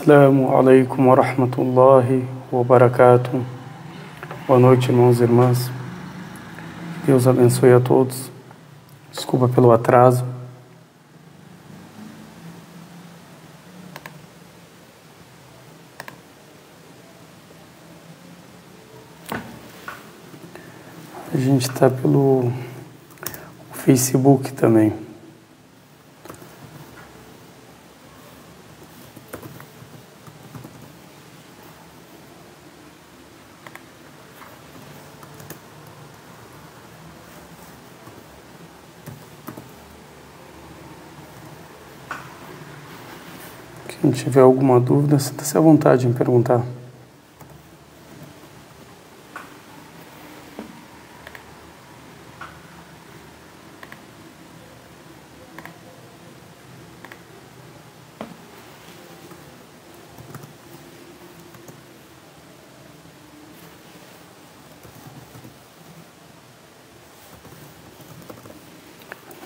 Assalamu alaikum wa rahmatullahi wa barakatuh. Boa noite, irmãos e irmãs. Deus abençoe a todos. Desculpa pelo atraso. A gente está pelo Facebook também. Quem tiver alguma dúvida, sinta-se à vontade em perguntar.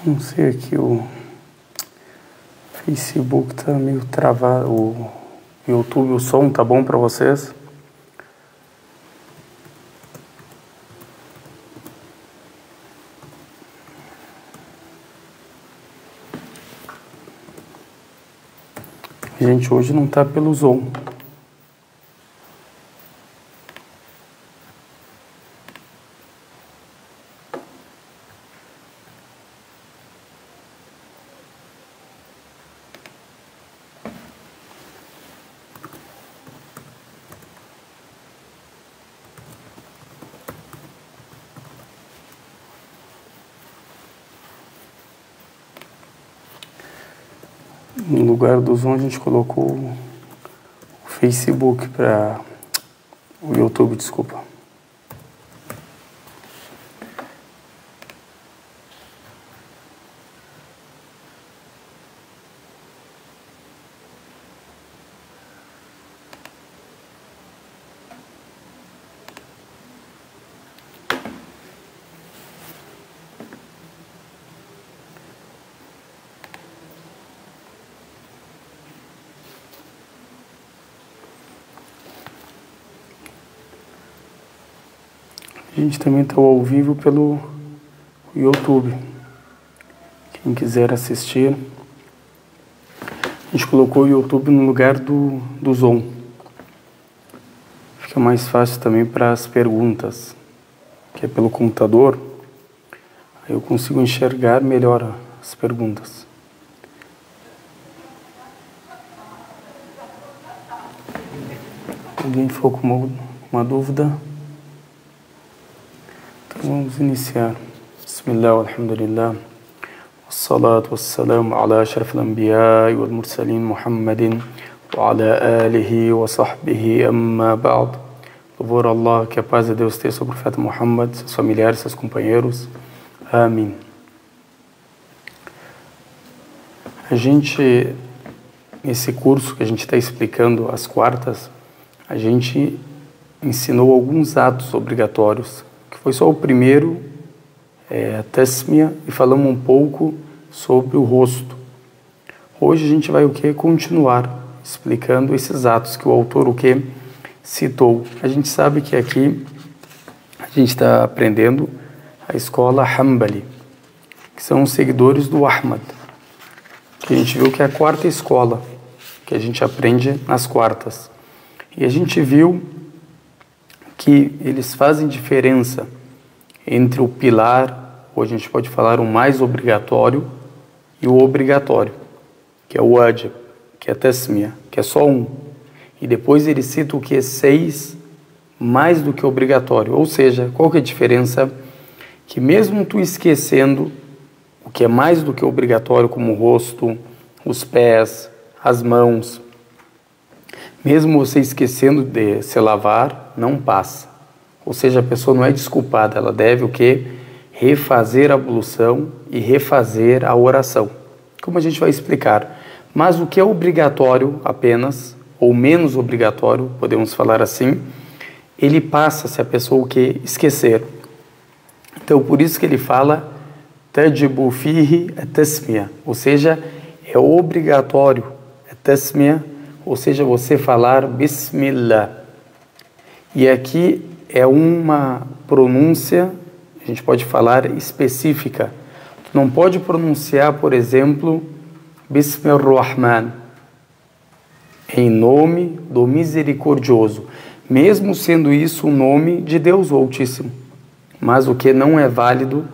Não sei aqui, o Facebook tá meio travado, o YouTube, o som tá bom para vocês? Gente, hoje não tá pelo Zoom. No lugar do Zoom a gente colocou o Facebook para o YouTube, desculpa. A gente também está ao vivo pelo YouTube. Quem quiser assistir. A gente colocou o YouTube no lugar do Zoom. Fica mais fácil também para as perguntas, que é pelo computador. Aí eu consigo enxergar melhor as perguntas. Alguém ficou com uma dúvida? Vamos iniciar. Bismillah, alhamdulillah. Wassalatu wassalamu ala ashrafil anbiya wal mursalin Muhammadin wa ala alihi wa sahbihi amma ba'd. Louvor a Allah, que a paz de Deus esteja sobre o profeta Muhammad, seus familiares, seus companheiros. Amém. A gente, nesse curso que a gente está explicando às quartas, a gente ensinou alguns atos obrigatórios. Foi só o primeiro, a tasmia, e falamos um pouco sobre o rosto. Hoje a gente vai o que? Continuar explicando esses atos que o autor o que? Citou. A gente sabe que aqui a gente está aprendendo a escola Hanbali, que são os seguidores do Ahmad, que a gente viu que é a quarta escola, que a gente aprende nas quartas. E a gente viu que eles fazem diferença entre o pilar, ou a gente pode falar o mais obrigatório, e o obrigatório, que é o wajib, que é a tasmia, que é só um. E depois ele cita o que é 6 mais do que obrigatório. Ou seja, qual que é a diferença? Que mesmo tu esquecendo o que é mais do que obrigatório, como o rosto, os pés, as mãos, mesmo você esquecendo de se lavar, não passa. Ou seja, a pessoa não é desculpada, ela deve o quê? Refazer a ablução e refazer a oração. Como a gente vai explicar. Mas o que é obrigatório apenas, ou menos obrigatório, podemos falar assim, ele passa se a pessoa o quê? Esquecer. Então, por isso que ele fala tajibu fihi at-tasmiya, ou seja, é obrigatório a tasmiya, ou seja, você falar Bismillah. E aqui é uma pronúncia, a gente pode falar específica. Tu não pode pronunciar, por exemplo, Bismillahirrahman, em nome do Misericordioso, mesmo sendo isso o nome de Deus o Altíssimo. Mas o que não é válido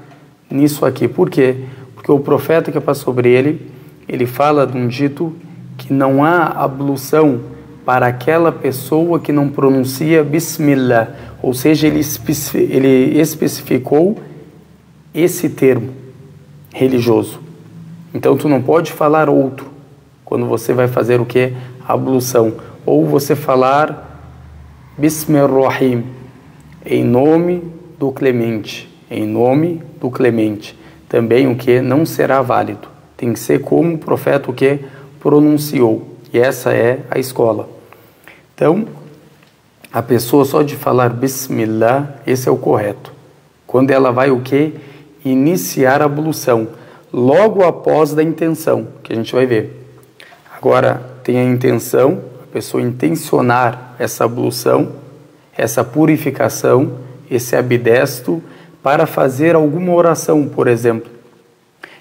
nisso aqui. Por quê? Porque o profeta que passa sobre ele fala de um dito que não há ablução para aquela pessoa que não pronuncia Bismillah. Ou seja, ele especificou esse termo religioso. Então, tu não pode falar outro quando você vai fazer o que? Ablução. Ou você falar Bismillahirrahim, em nome do Clemente. Em nome do Clemente. Também o que não será válido. Tem que ser como o profeta o que pronunciou. E essa é a escola. Então, a pessoa só de falar Bismillah, esse é o correto. Quando ela vai o que? Iniciar a ablução. Logo após da intenção, que a gente vai ver. Agora, tem a intenção, a pessoa intencionar essa ablução, essa purificação, esse abdesto, para fazer alguma oração, por exemplo.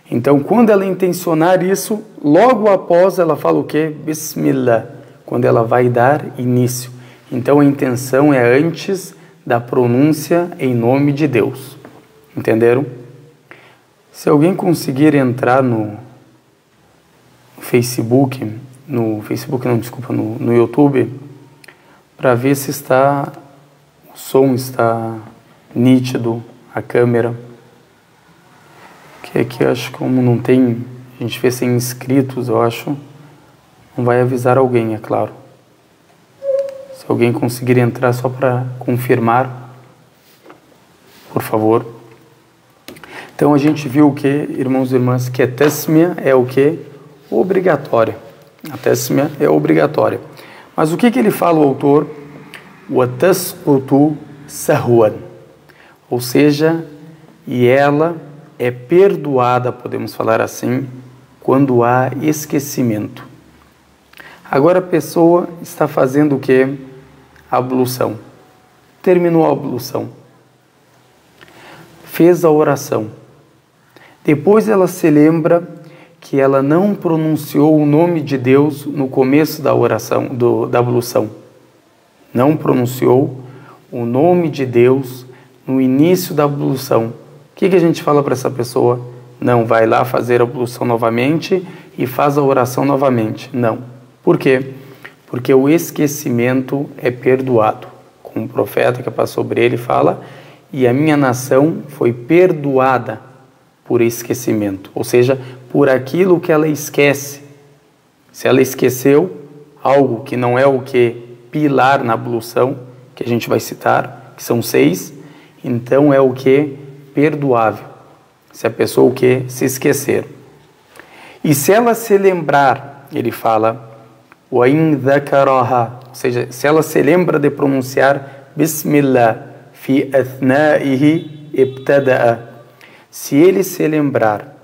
Então, quando ela intencionar isso, logo após ela fala o quê? Bismillah, quando ela vai dar início. Então, a intenção é antes da pronúncia em nome de Deus. Entenderam? Se alguém conseguir entrar no Facebook, no YouTube, para ver se o som está nítido, a câmera. Que aqui eu acho que como não tem, a gente vê sem inscritos, eu acho, não vai avisar alguém, é claro. Se alguém conseguir entrar só para confirmar, por favor. Então a gente viu o que, irmãos e irmãs, que a tasmia é o que? Obrigatória. A tasmia é obrigatória. Mas o que ele fala, o autor? Wa tasqutu sahwan. Ou seja, e ela é perdoada, podemos falar assim, quando há esquecimento. Agora a pessoa está fazendo o que? Ablução. Terminou a ablução. Fez a oração. Depois ela se lembra que ela não pronunciou o nome de Deus no começo da oração, da ablução. Não pronunciou o nome de Deus no início da ablução. O que a gente fala para essa pessoa? Não, vai lá fazer a ablução novamente e faz a oração novamente. Não. Por quê? Porque o esquecimento é perdoado. Como o profeta que passou sobre ele fala, e a minha nação foi perdoada por esquecimento, ou seja, por aquilo que ela esquece. Se ela esqueceu algo que não é o que pilar na ablução, que a gente vai citar, que são 6, então é o que perdoável. Se a pessoa o que se esquecer. E se ela se lembrar, ele fala, wa in dhakaraha, ou seja, se ela se lembra de pronunciar Bismillah fi athnaihi ibtada'a. Se ele se lembrar,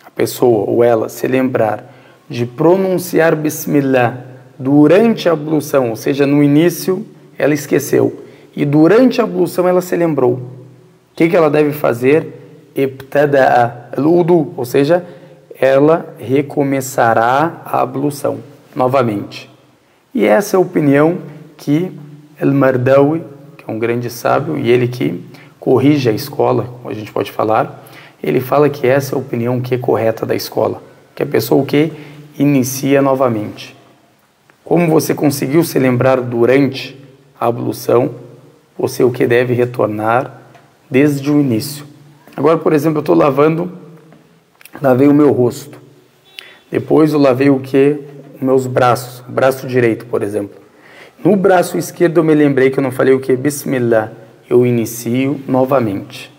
a pessoa ou ela se lembrar de pronunciar Bismillah durante a ablução, ou seja, no início ela esqueceu e durante a ablução ela se lembrou. O que ela deve fazer? Ibtada'a al-wudu, ou seja, ela recomeçará a ablução novamente. E essa é a opinião que Al-Mardawi, que é um grande sábio, e ele que corrige a escola, como a gente pode falar, ele fala que essa é a opinião que é correta da escola, que a pessoa o que inicia novamente. Como você conseguiu se lembrar durante a ablução, você o que deve retornar desde o início. Agora, por exemplo, eu estou lavei o meu rosto. Depois eu lavei o que? Os meus braços, o braço direito, por exemplo. No braço esquerdo eu me lembrei que eu não falei o que? Bismillah. Eu inicio novamente.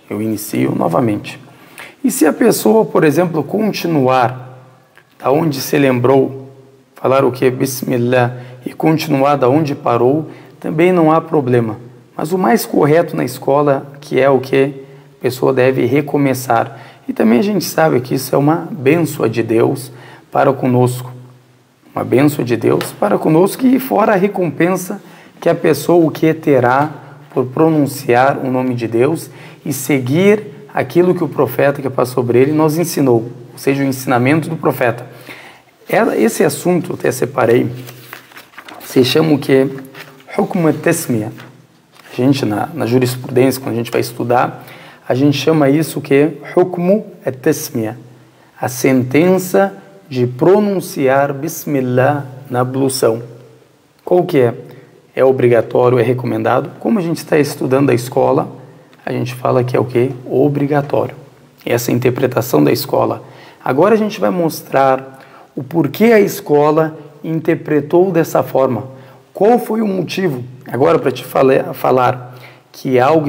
E se a pessoa, por exemplo, continuar da onde se lembrou, falar o que? Bismillah, e continuar da onde parou, também não há problema. Mas o mais correto na escola, que é o que? A pessoa deve recomeçar. E também a gente sabe que isso é uma bênção de Deus para conosco. uma bênção de Deus para conosco e fora a recompensa que a pessoa o que terá por pronunciar o nome de Deus e seguir aquilo que o profeta que passou sobre ele nos ensinou, ou seja, o ensinamento do profeta. Esse assunto, até separei, se chama o que? Hukm at-tasmiya. A gente, na jurisprudência, quando a gente vai estudar, a gente chama isso que Hukm at-tasmiya, a sentença de pronunciar Bismillah na ablução. Qual que é? É obrigatório, é recomendado? Como a gente está estudando a escola, a gente fala que é o que? Obrigatório. Essa é a interpretação da escola. Agora a gente vai mostrar o porquê a escola interpretou dessa forma. Qual foi o motivo? Agora para te falar que algo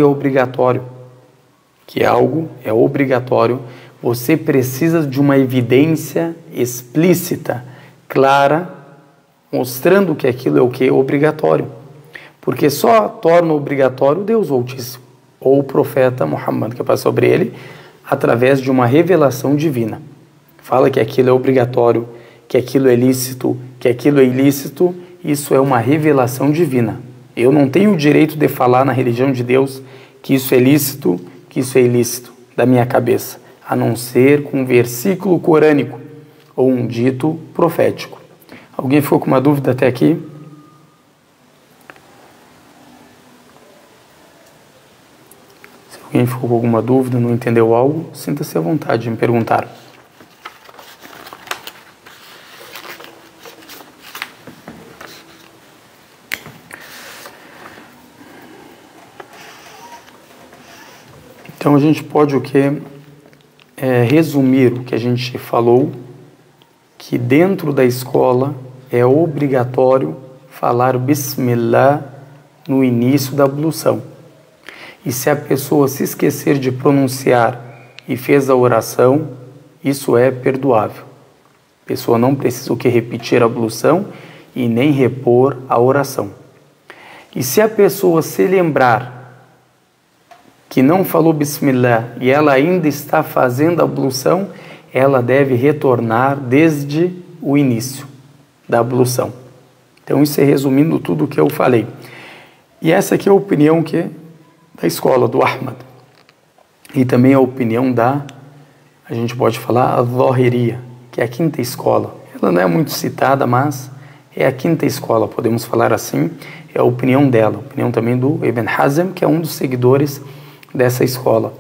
é obrigatório, você precisa de uma evidência explícita, clara, mostrando que aquilo é o que? Obrigatório. Porque só torna obrigatório Deus Altíssimo, ou o profeta Muhammad, que passa sobre ele, através de uma revelação divina. Fala que aquilo é obrigatório, que aquilo é lícito, que aquilo é ilícito, isso é uma revelação divina. Eu não tenho o direito de falar na religião de Deus que isso é lícito, que isso é ilícito, da minha cabeça, a não ser com um versículo corânico ou um dito profético. Alguém ficou com uma dúvida até aqui? Se alguém ficou com alguma dúvida, não entendeu algo, sinta-se à vontade de me perguntar. Então a gente pode o que? Resumir o que a gente falou, que dentro da escola é obrigatório falar Bismillah no início da ablução. E se a pessoa se esquecer de pronunciar e fez a oração, isso é perdoável. A pessoa não precisa o que? Repetir a ablução e nem repor a oração. E se a pessoa se lembrar que não falou Bismillah e ela ainda está fazendo a ablução, ela deve retornar desde o início da ablução. Então isso é resumindo tudo o que eu falei. E essa aqui é a opinião da escola, do Ahmad. E também a opinião a gente pode falar, a Zahiriya, que é a quinta escola. Ela não é muito citada, mas é a quinta escola, podemos falar assim. É a opinião dela, a opinião também do Ibn Hazm, que é um dos seguidores dessa escola.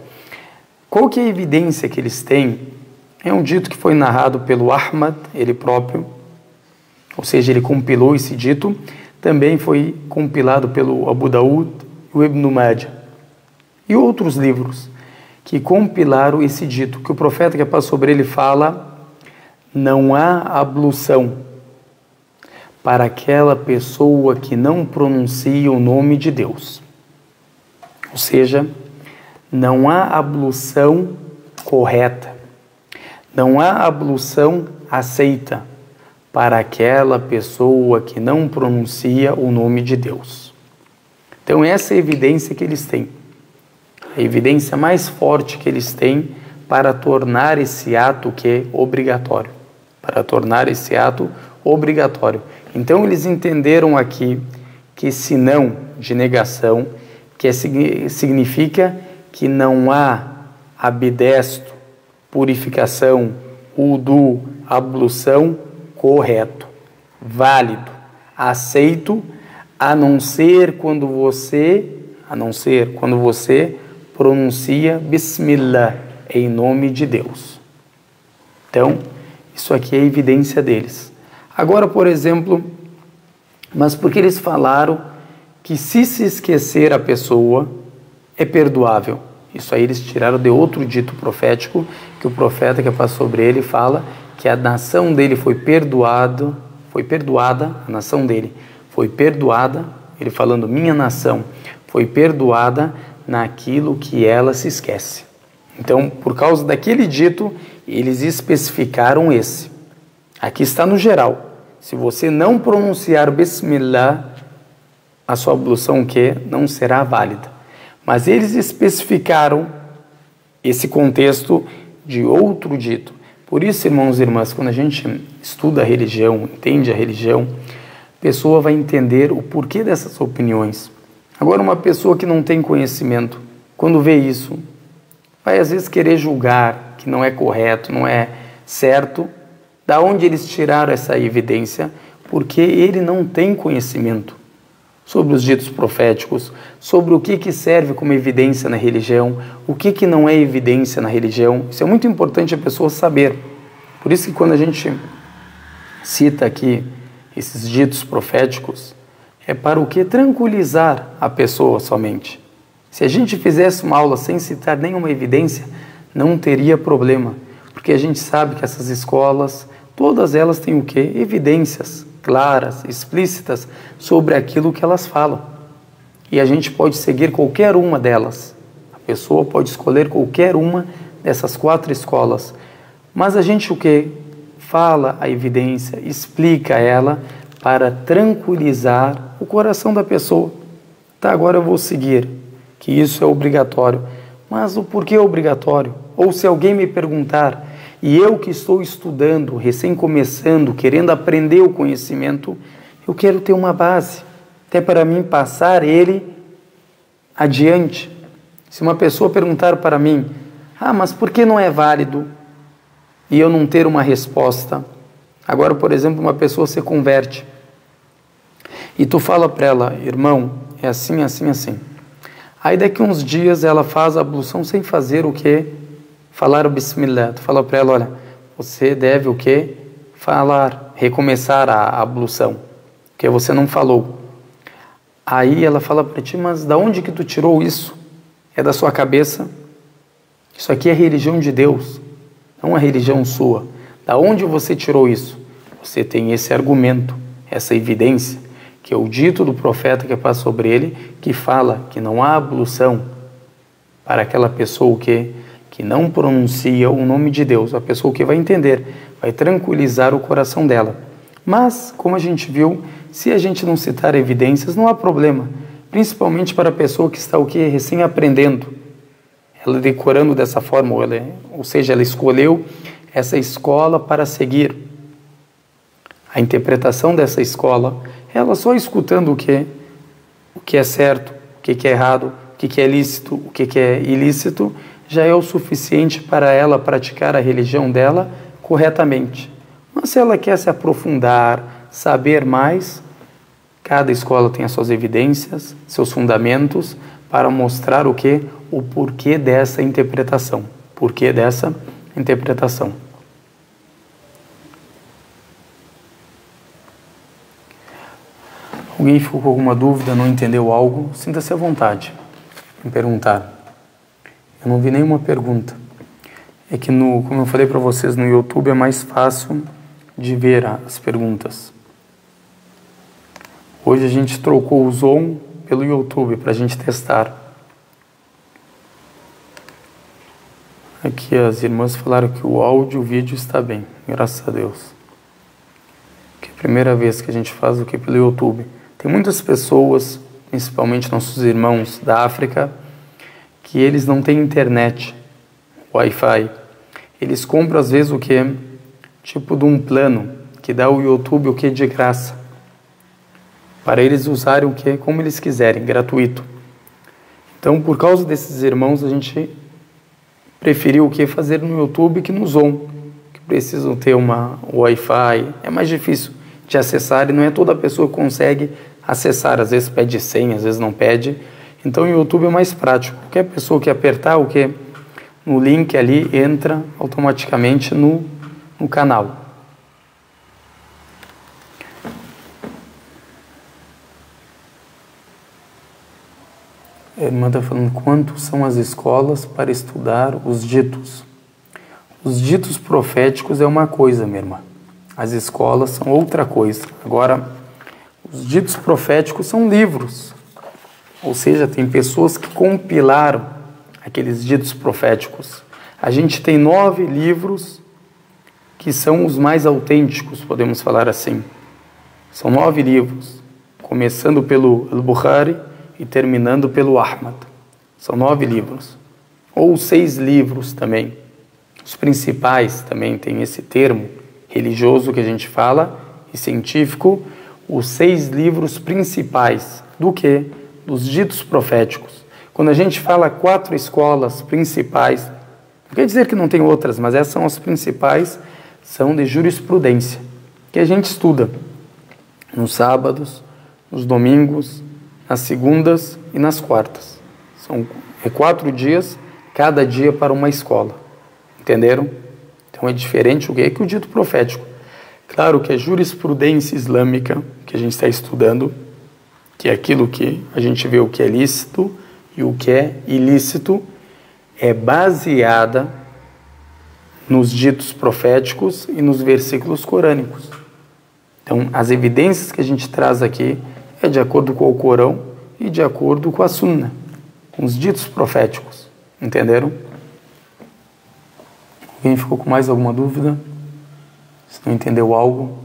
Qual que é a evidência que eles têm? É um dito que foi narrado pelo Ahmad, ele próprio, ou seja, ele compilou esse dito, também foi compilado pelo Abu Daud e o Ibn Majah, e outros livros que compilaram esse dito, que o profeta que passa sobre ele fala: não há ablução para aquela pessoa que não pronuncia o nome de Deus. Ou seja, não há ablução correta, não há ablução aceita para aquela pessoa que não pronuncia o nome de Deus. Então essa é a evidência que eles têm, a evidência mais forte que eles têm para tornar esse ato obrigatório, Então eles entenderam aqui que esse não de negação, que significa que não há abdesto, purificação, wudu, ablução correto, válido, aceito, a não ser quando você pronuncia Bismillah em nome de Deus. Então, isso aqui é a evidência deles. Agora, por exemplo, mas por que eles falaram que se esquecer a pessoa é perdoável? Isso aí eles tiraram de outro dito profético, que o profeta que passa sobre ele fala que a nação dele foi perdoada, a nação dele foi perdoada, ele falando minha nação foi perdoada naquilo que ela se esquece. Então, por causa daquele dito, eles especificaram esse. Aqui está no geral. Se você não pronunciar Bismillah, a sua ablução não será válida. Mas eles especificaram esse contexto de outro dito, Por isso, irmãos e irmãs, quando a gente estuda a religião, entende a religião, a pessoa vai entender o porquê dessas opiniões. Agora, uma pessoa que não tem conhecimento, quando vê isso, vai às vezes querer julgar que não é correto, não é certo. Da onde eles tiraram essa evidência? Porque ele não tem conhecimento sobre os ditos proféticos, sobre o que serve como evidência na religião, o que não é evidência na religião. Isso é muito importante a pessoa saber. Por isso que quando a gente cita aqui esses ditos proféticos, é para o que? Tranquilizar a pessoa somente. Se a gente fizesse uma aula sem citar nenhuma evidência, não teria problema, porque a gente sabe que essas escolas, todas elas têm o quê? Evidências claras, explícitas sobre aquilo que elas falam. E a gente pode seguir qualquer uma delas. A pessoa pode escolher qualquer uma dessas 4 escolas. Mas a gente o quê? Fala a evidência, explica ela para tranquilizar o coração da pessoa. Tá, agora eu vou seguir, que isso é obrigatório. Mas o porquê é obrigatório? Ou se alguém me perguntar, e eu que estou estudando, recém começando, querendo aprender o conhecimento, eu quero ter uma base, até para mim passar ele adiante. Se uma pessoa perguntar para mim, mas por que não é válido? E eu não ter uma resposta. Agora, por exemplo, uma pessoa se converte, e tu fala para ela, irmão, é assim, assim, assim. Aí daqui uns dias ela faz a ablução sem fazer o quê? Falar o Bismillah. Tu fala para ela, olha, você deve o quê? Falar, recomeçar a ablução, porque você não falou. Aí ela fala para ti, mas da onde que tu tirou isso? É da sua cabeça? Isso aqui é religião de Deus, não é religião sua. Da onde você tirou isso? Você tem esse argumento, essa evidência, que é o dito do profeta que passa sobre ele, que fala que não há ablução para aquela pessoa que não pronuncia o nome de Deus, a pessoa que vai entender, vai tranquilizar o coração dela. Mas, como a gente viu, se a gente não citar evidências, não há problema, principalmente para a pessoa que está o quê? Recém aprendendo, ela decorando dessa forma, ou seja, ela escolheu essa escola para seguir. A interpretação dessa escola, ela só escutando o que é certo, o que é errado, o que é lícito, o que é ilícito, já é o suficiente para ela praticar a religião dela corretamente. Mas se ela quer se aprofundar, saber mais, cada escola tem as suas evidências, seus fundamentos, para mostrar o quê? O porquê dessa interpretação. Porquê dessa interpretação. Alguém ficou com alguma dúvida, não entendeu algo? Sinta-se à vontade em perguntar. Eu não vi nenhuma pergunta. É que, como eu falei para vocês, no YouTube é mais fácil de ver as perguntas. Hoje a gente trocou o Zoom pelo YouTube para a gente testar. Aqui as irmãs falaram que o áudio e o vídeo está bem, graças a Deus. Que é a primeira vez que a gente faz o que pelo YouTube. Tem muitas pessoas, principalmente nossos irmãos da África, que eles não têm internet, Wi-Fi. Eles compram às vezes o que? Tipo de um plano que dá o YouTube o que de graça. Para eles usarem o que? Como eles quiserem, gratuito. Então, por causa desses irmãos, a gente preferiu o que? Fazer no YouTube que no Zoom, que precisam ter uma Wi-Fi. É mais difícil de acessar e não é toda pessoa que consegue acessar. Às vezes pede senha, às vezes não pede. Então o YouTube é mais prático. Qualquer pessoa que apertar o que? No link ali, entra automaticamente no canal. A irmã está falando quanto são as escolas para estudar os ditos. Os ditos proféticos é uma coisa, minha irmã. As escolas são outra coisa. Agora, os ditos proféticos são livros. Ou seja, tem pessoas que compilaram aqueles ditos proféticos. A gente tem 9 livros que são os mais autênticos, podemos falar assim. São 9 livros, começando pelo Al-Bukhari e terminando pelo Ahmad. São 9 livros. Ou 6 livros também. os principais, também tem esse termo religioso que a gente fala, e científico, os 6 livros principais do quê? Dos ditos proféticos. Quando a gente fala 4 escolas principais, não quer dizer que não tem outras, mas essas são as principais, são de jurisprudência, que a gente estuda nos sábados, nos domingos, nas segundas e nas quartas. São 4 dias, cada dia para uma escola. Entenderam? Então é diferente o que é que o dito profético. Claro que a jurisprudência islâmica, que a gente está estudando, que é aquilo que a gente vê o que é lícito e o que é ilícito, é baseada nos ditos proféticos e nos versículos corânicos. Então, as evidências que a gente traz aqui é de acordo com o Corão e de acordo com a Sunna, com os ditos proféticos. Entenderam? Alguém ficou com mais alguma dúvida? Se não entendeu algo?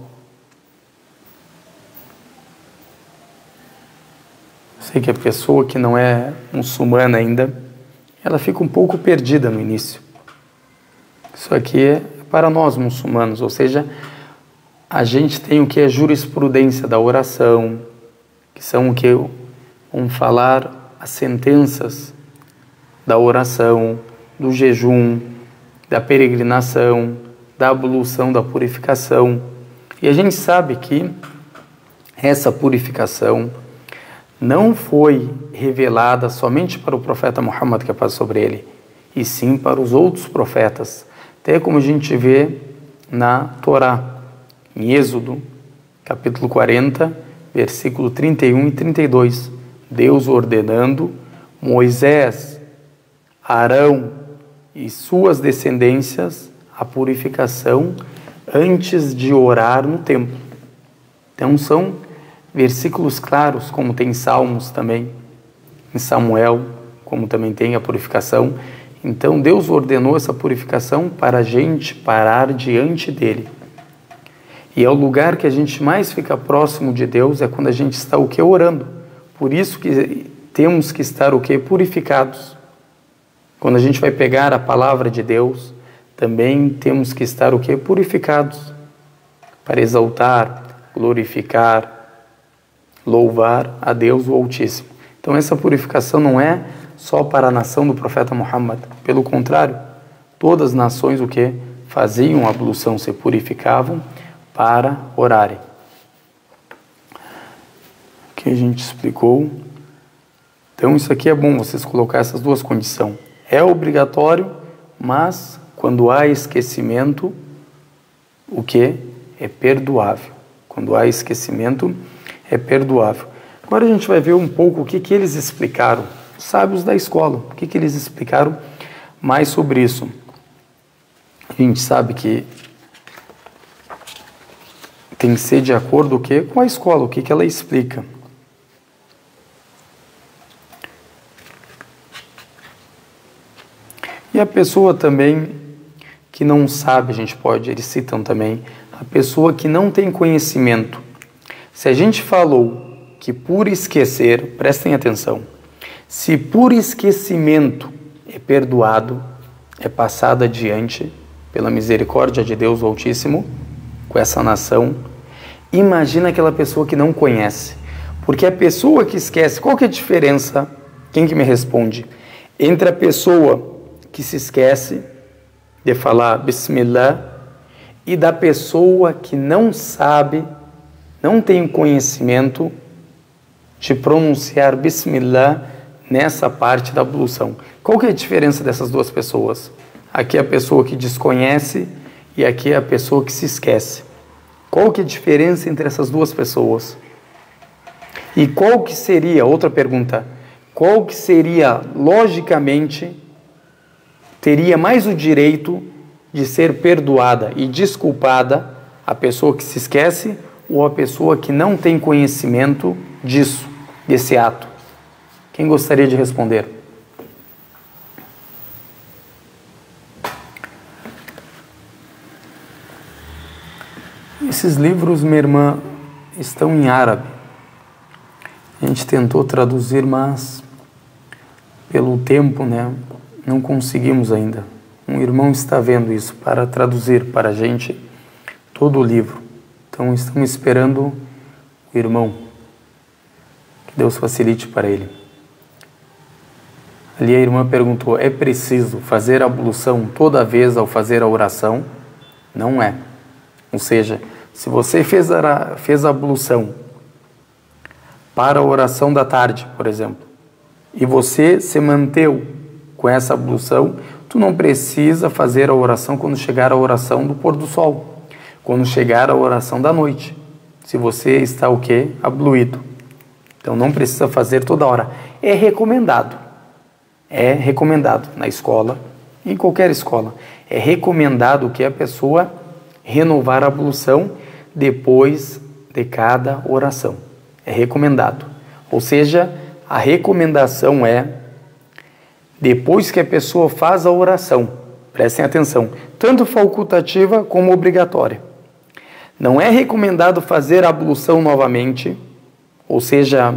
Sei que a pessoa que não é muçulmana ainda, ela fica um pouco perdida no início. Isso aqui é para nós muçulmanos, ou seja, a gente tem o que é jurisprudência da oração, que são o que vamos falar as sentenças da oração, do jejum, da peregrinação, da ablução, da purificação. E a gente sabe que essa purificação não foi revelada somente para o profeta Muhammad, que é a paz sobre ele, e sim para os outros profetas. Até como a gente vê na Torá, em Êxodo, capítulo 40, versículo 31 e 32. Deus ordenando Moisés, Arão e suas descendências a purificação antes de orar no templo. Então são versículos claros, como tem em Salmos também, em Samuel, como também tem a purificação. Então Deus ordenou essa purificação para a gente parar diante dele. E é o lugar que a gente mais fica próximo de Deus, é quando a gente está o que? Orando. Por isso que temos que estar o que? Purificados. Quando a gente vai pegar a palavra de Deus, também temos que estar o que? Purificados. Para exaltar, glorificar, louvar a Deus o Altíssimo. Então essa purificação não é só para a nação do profeta Muhammad. Pelo contrário, todas as nações o que? Faziam a ablução, se purificavam para orarem. Que a gente explicou. Então isso aqui é bom vocês colocar essas duas condições. É obrigatório, mas quando há esquecimento, o que? É perdoável. Quando há esquecimento, é perdoável. Agora a gente vai ver um pouco o que eles explicaram, os sábios da escola, o que eles explicaram mais sobre isso. A gente sabe que tem que ser de acordo com a escola, o que ela explica. E a pessoa também que não sabe, eles citam também, a pessoa que não tem conhecimento. Se a gente falou que por esquecer, prestem atenção, se por esquecimento é perdoado, é passado adiante pela misericórdia de Deus o Altíssimo, com essa nação, imagina aquela pessoa que não conhece. Porque a pessoa que esquece, qual que é a diferença, quem que me responde, entre a pessoa que se esquece de falar Bismillah e da pessoa que não sabe, não tem conhecimento de pronunciar Bismillah nessa parte da ablução? Qual que é a diferença dessas duas pessoas? Aqui é a pessoa que desconhece e aqui é a pessoa que se esquece. Qual que é a diferença entre essas duas pessoas? E qual que seria, outra pergunta, qual que seria, logicamente, teria mais o direito de ser perdoada e desculpada a pessoa que se esquece ou a pessoa que não tem conhecimento disso, desse ato? Quem gostaria de responder? Esses livros, minha irmã, estão em árabe. A gente tentou traduzir, mas pelo tempo, não conseguimos ainda. um irmão está vendo isso para traduzir para a gente todo o livro. Então estamos esperando o irmão. Que Deus facilite para ele. Ali a irmã perguntou, é preciso fazer a ablução toda vez ao fazer a oração? Não é. Ou seja, se você fez a ablução para a oração da tarde, por exemplo, e você se manteve com essa ablução, tu não precisa fazer a oração quando chegar a oração do pôr do sol, quando chegar a oração da noite, se você está o quê? Abluído. Então não precisa fazer toda hora. É recomendado na escola, em qualquer escola, é recomendado que a pessoa renovar a ablução depois de cada oração. É recomendado. Ou seja, a recomendação é depois que a pessoa faz a oração, prestem atenção, tanto facultativa como obrigatória. Não é recomendado fazer a ablução novamente, ou seja,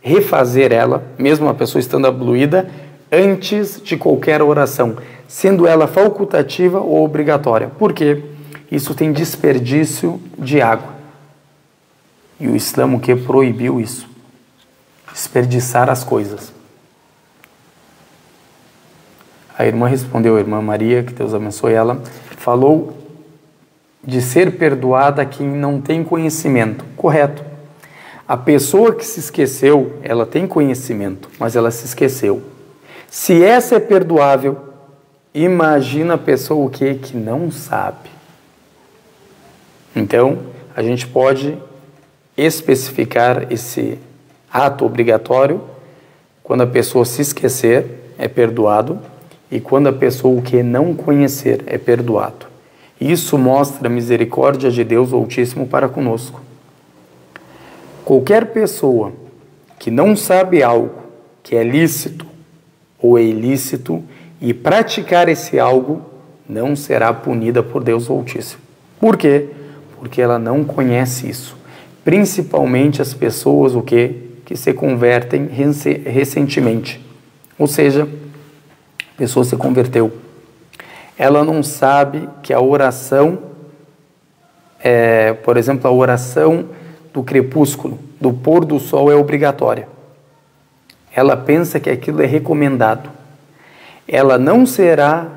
refazer ela, mesmo a pessoa estando abluída, antes de qualquer oração, sendo ela facultativa ou obrigatória. Por quê? Isso tem desperdício de água. E o Islã o que proibiu isso? Desperdiçar as coisas. A irmã respondeu, a irmã Maria, que Deus abençoe ela, falou de ser perdoada quem não tem conhecimento. Correto. A pessoa que se esqueceu, ela tem conhecimento, mas ela se esqueceu. Se essa é perdoável, imagina a pessoa o quê? Que não sabe. Então, a gente pode especificar esse ato obrigatório quando a pessoa se esquecer, é perdoado, e quando a pessoa o que não conhecer, é perdoado. Isso mostra a misericórdia de Deus Altíssimo para conosco. Qualquer pessoa que não sabe algo que é lícito ou é ilícito e praticar esse algo, não será punida por Deus Altíssimo. Por quê? Porque ela não conhece isso. Principalmente as pessoas que se convertem recentemente. Ou seja, a pessoa se converteu. Ela não sabe que a oração, por exemplo, a oração do crepúsculo, do pôr do sol é obrigatória. Ela pensa que aquilo é recomendado. Ela não será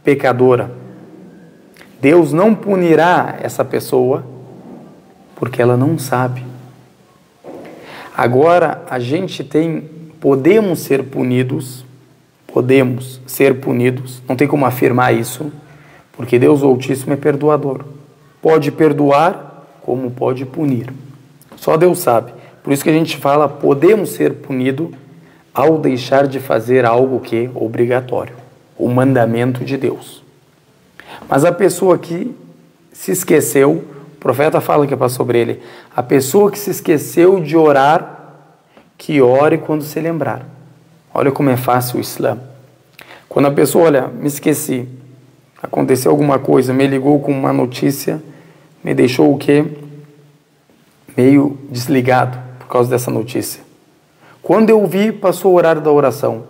pecadora. Deus não punirá essa pessoa porque ela não sabe. Agora, podemos ser punidos, não tem como afirmar isso, porque Deus Altíssimo é perdoador. Pode perdoar, como pode punir. Só Deus sabe. Por isso que a gente fala, podemos ser punidos ao deixar de fazer algo que é obrigatório, o mandamento de Deus. Mas a pessoa que se esqueceu, o profeta fala que é sobre ele, a pessoa que se esqueceu de orar, que ore quando se lembrar. Olha como é fácil o Islã. Quando a pessoa, olha, me esqueci, aconteceu alguma coisa, me ligou com uma notícia, me deixou o quê? Meio desligado por causa dessa notícia. Quando eu vi, passou o horário da oração.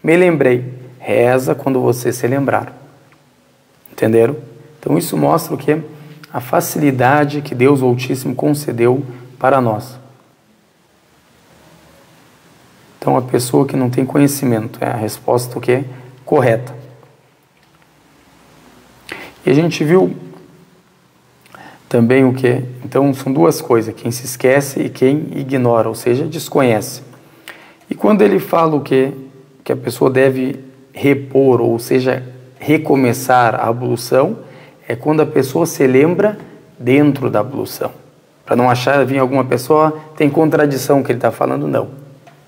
Me lembrei. Reza quando você se lembrar. Entenderam? Então isso mostra o quê? A facilidade que Deus Altíssimo concedeu para nós. Então a pessoa que não tem conhecimento é a resposta o quê? Correta. E a gente viu também o quê? Então são duas coisas, quem se esquece e quem ignora, ou seja, desconhece. E quando ele fala o quê? Que a pessoa deve repor, ou seja, recomeçar a ablução, é quando a pessoa se lembra dentro da ablução. Para não achar, vir alguma pessoa, tem contradição que ele está falando, não.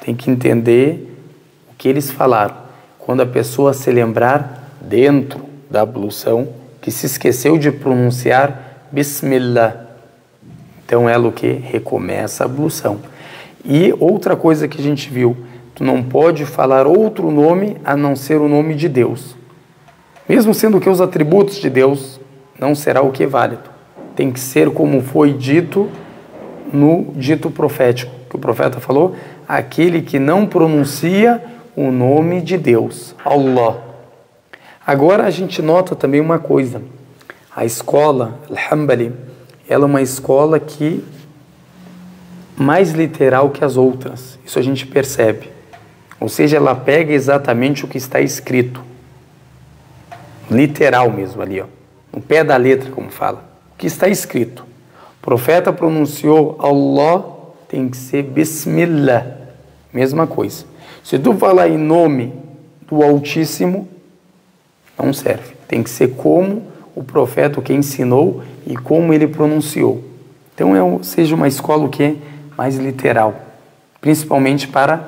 Tem que entender o que eles falaram. Quando a pessoa se lembrar dentro da ablução, que se esqueceu de pronunciar Bismillah. Então ela o que? Recomeça a ablução. E outra coisa que a gente viu, tu não pode falar outro nome a não ser o nome de Deus. Mesmo sendo que os atributos de Deus, não será o que é válido. Tem que ser como foi dito no dito profético, que o profeta falou, aquele que não pronuncia o nome de Deus, Allah. Agora a gente nota também uma coisa. A escola Al-Hanbali, ela é uma escola que mais literal que as outras. Isso a gente percebe. Ou seja, ela pega exatamente o que está escrito. Literal mesmo ali, ó. No pé da letra, como fala. O que está escrito. O profeta pronunciou Allah, tem que ser Bismillah. Mesma coisa. Se tu falar em nome do Altíssimo, não serve. Tem que ser como o profeta que ensinou e como ele pronunciou. Então, seja uma escola o que mais literal. Principalmente para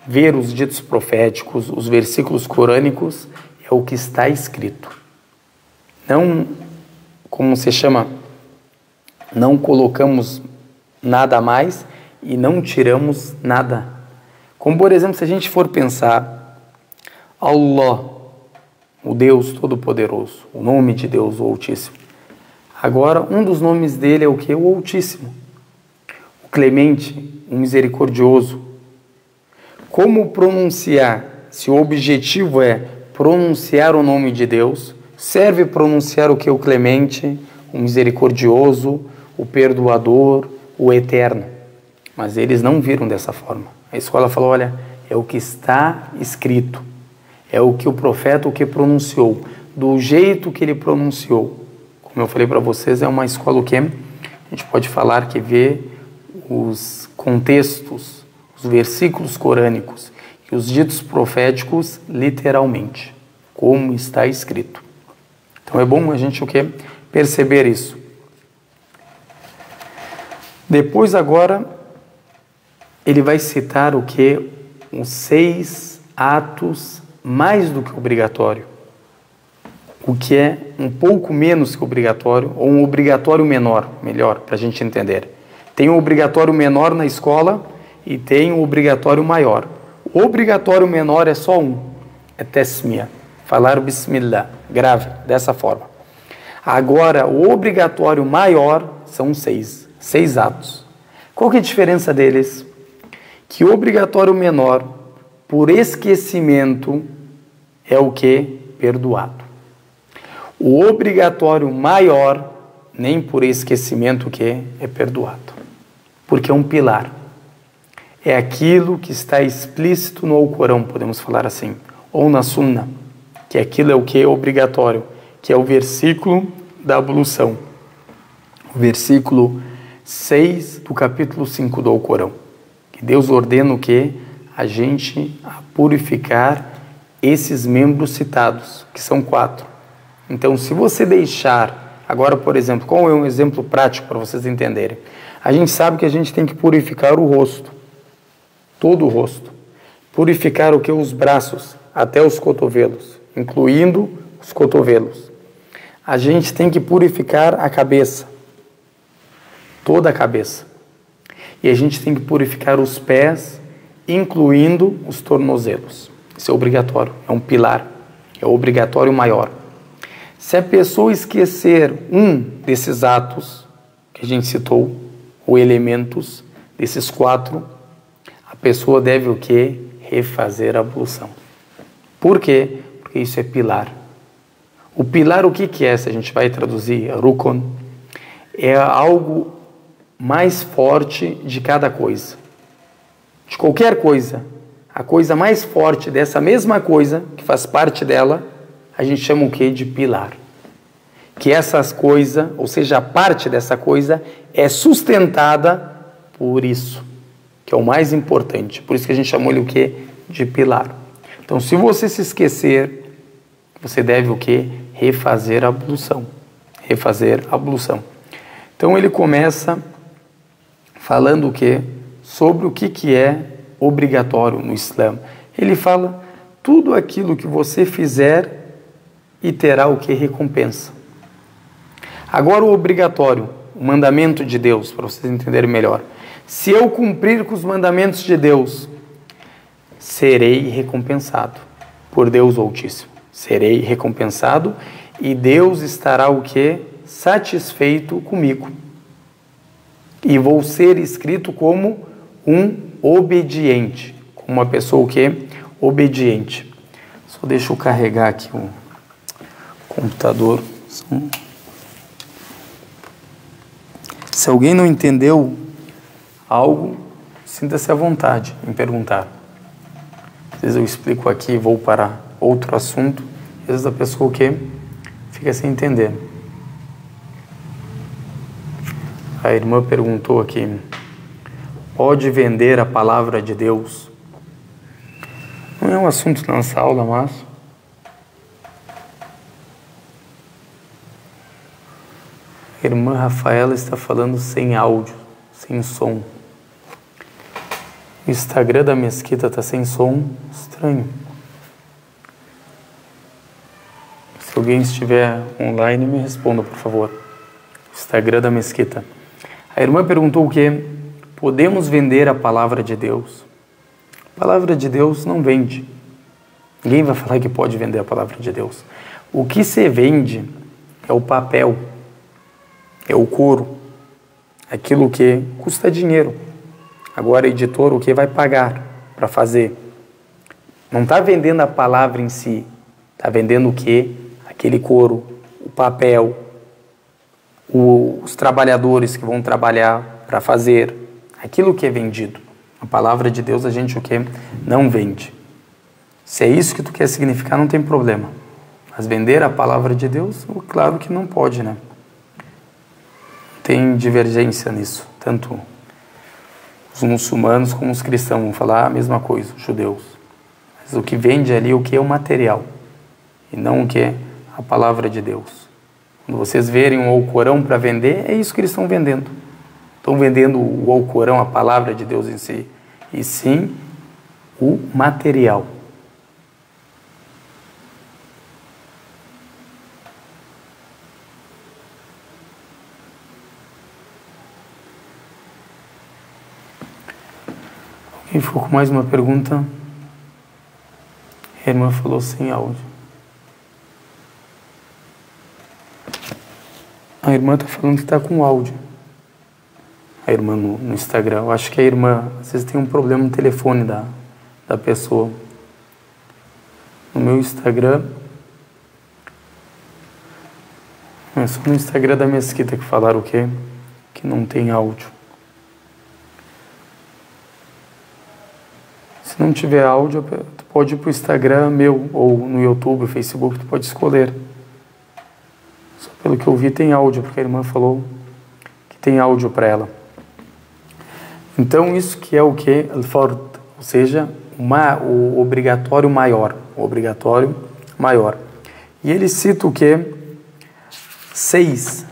ver os ditos proféticos, os versículos corânicos, é o que está escrito. Não, como se chama, não colocamos nada a mais e não tiramos nada. Como, por exemplo, se a gente for pensar, Allah, o Deus Todo-Poderoso, o nome de Deus, o Altíssimo. Agora, um dos nomes dele é o que? O Altíssimo. O Clemente, o Misericordioso. Como pronunciar? Se o objetivo é pronunciar o nome de Deus, serve pronunciar o que? O Clemente, o Misericordioso, o Perdoador, o Eterno. Mas eles não viram dessa forma. A escola falou, olha, é o que está escrito. É o que o profeta o que pronunciou. Do jeito que ele pronunciou. Como eu falei para vocês, é uma escola o que a gente pode falar que vê os contextos, os versículos corânicos e os ditos proféticos literalmente, como está escrito. Então é bom a gente o que? Perceber isso. Depois agora ele vai citar o que? Os 6 atos mais do que obrigatório. O que é um pouco menos que obrigatório, ou um obrigatório menor, melhor, para a gente entender. Tem um obrigatório menor na escola e tem um obrigatório maior. O obrigatório menor é só um, é Tasmiyah, falar Bismillah, grave, dessa forma. Agora, o obrigatório maior são 6 atos. Qual que é a diferença deles? Que o obrigatório menor, por esquecimento, é o que? Perdoado. O obrigatório maior, nem por esquecimento o que? É perdoado. Porque é um pilar. É aquilo que está explícito no Alcorão, podemos falar assim, ou na Sunna, que aquilo é o que é obrigatório, que é o versículo da ablução. O versículo 6 do capítulo 5 do Alcorão. Que Deus ordena o que? A gente a purificar esses membros citados, que são 4. Então, se você deixar, agora, por exemplo, qual é um exemplo prático para vocês entenderem? A gente sabe que a gente tem que purificar o rosto, todo o rosto. Purificar o que? Os braços, até os cotovelos, incluindo os cotovelos. A gente tem que purificar a cabeça, toda a cabeça. E a gente tem que purificar os pés, incluindo os tornozelos. Isso é obrigatório, é um pilar, é o obrigatório maior. Se a pessoa esquecer um desses atos que a gente citou, ou elementos desses 4, a pessoa deve o quê? Refazer a ablução. Por quê? Porque isso é pilar. O pilar, o que é? Se a gente vai traduzir, Rukun, é algo mais forte de cada coisa. De qualquer coisa. A coisa mais forte dessa mesma coisa, que faz parte dela, a gente chama o quê? De pilar. Que essas coisas, ou seja, a parte dessa coisa, é sustentada por isso, que é o mais importante. Por isso que a gente chamou ele o quê? De pilar. Então, se você se esquecer, você deve o quê? Refazer a ablução. Refazer a ablução. Então, ele começa falando o quê? Sobre o que é obrigatório no Islã. Ele fala tudo aquilo que você fizer e terá o que? Recompensa. Agora o obrigatório, o mandamento de Deus, para vocês entenderem melhor. Se eu cumprir com os mandamentos de Deus, serei recompensado por Deus Altíssimo. Serei recompensado e Deus estará o quê? Satisfeito comigo. E vou ser escrito como um obediente, como uma pessoa o quê? Obediente. Só deixa eu carregar aqui computador. Se alguém não entendeu algo, sinta-se à vontade em perguntar. Às vezes eu explico aqui e vou para outro assunto, às vezes a pessoa que fica sem entender. A irmã perguntou aqui: pode vender a palavra de Deus? Não é um assunto da nossa aula, mas a irmã Rafaela está falando sem áudio, sem som. O Instagram da Mesquita está sem som, estranho. Se alguém estiver online, me responda, por favor. Instagram da Mesquita. A irmã perguntou o quê? Podemos vender a palavra de Deus? A palavra de Deus não vende. Ninguém vai falar que pode vender a palavra de Deus. O que se vende é o papel, é o couro, aquilo que custa dinheiro. Agora, editor, o que vai pagar para fazer? Não está vendendo a palavra em si, está vendendo o quê? Aquele couro, o papel, os trabalhadores que vão trabalhar para fazer, aquilo que é vendido. A palavra de Deus a gente o quê? Não vende. Se é isso que tu quer significar, não tem problema. Mas vender a palavra de Deus, claro que não pode, né? Tem divergência nisso. Tanto os muçulmanos como os cristãos vão falar a mesma coisa, os judeus. Mas o que vende ali, o que é o material, e não o que é a palavra de Deus. Quando vocês verem um Alcorão para vender, é isso que eles estão vendendo. Estão vendendo o Alcorão, a palavra de Deus em si, e sim o material. Alguém ficou com mais uma pergunta? A irmã falou sem áudio. A irmã está falando que está com áudio. A irmã no Instagram. Eu acho que a irmã, às vezes, tem um problema no telefone da pessoa. No meu Instagram, é só no Instagram da Mesquita que falaram o quê? Que não tem áudio. Se não tiver áudio, tu pode ir para o Instagram meu, ou no YouTube, Facebook, tu pode escolher. Só pelo que eu vi tem áudio, porque a irmã falou que tem áudio para ela. Então isso que é o que? Al-Fard, ou seja, o obrigatório maior. O obrigatório maior. E ele cita o que? Seis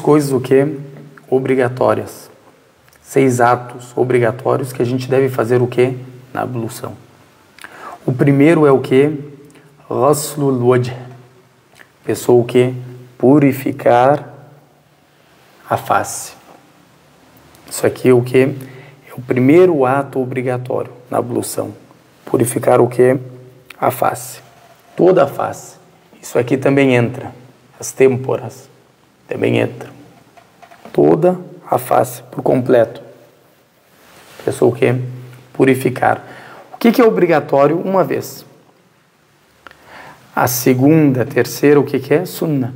coisas o que? Obrigatórias. 6 atos obrigatórios que a gente deve fazer o que? Na ablução. O primeiro é o que? Ghaslul wajh. Pessoa o que? Purificar a face. Isso aqui é o que? É o primeiro ato obrigatório na ablução. Purificar o que? A face. Toda a face. Isso aqui também entra. As têmporas também entram. Toda a face por completo. Pessoa o que? Purificar. O que é obrigatório? Uma vez. A segunda, a terceira, o que é? Sunnah.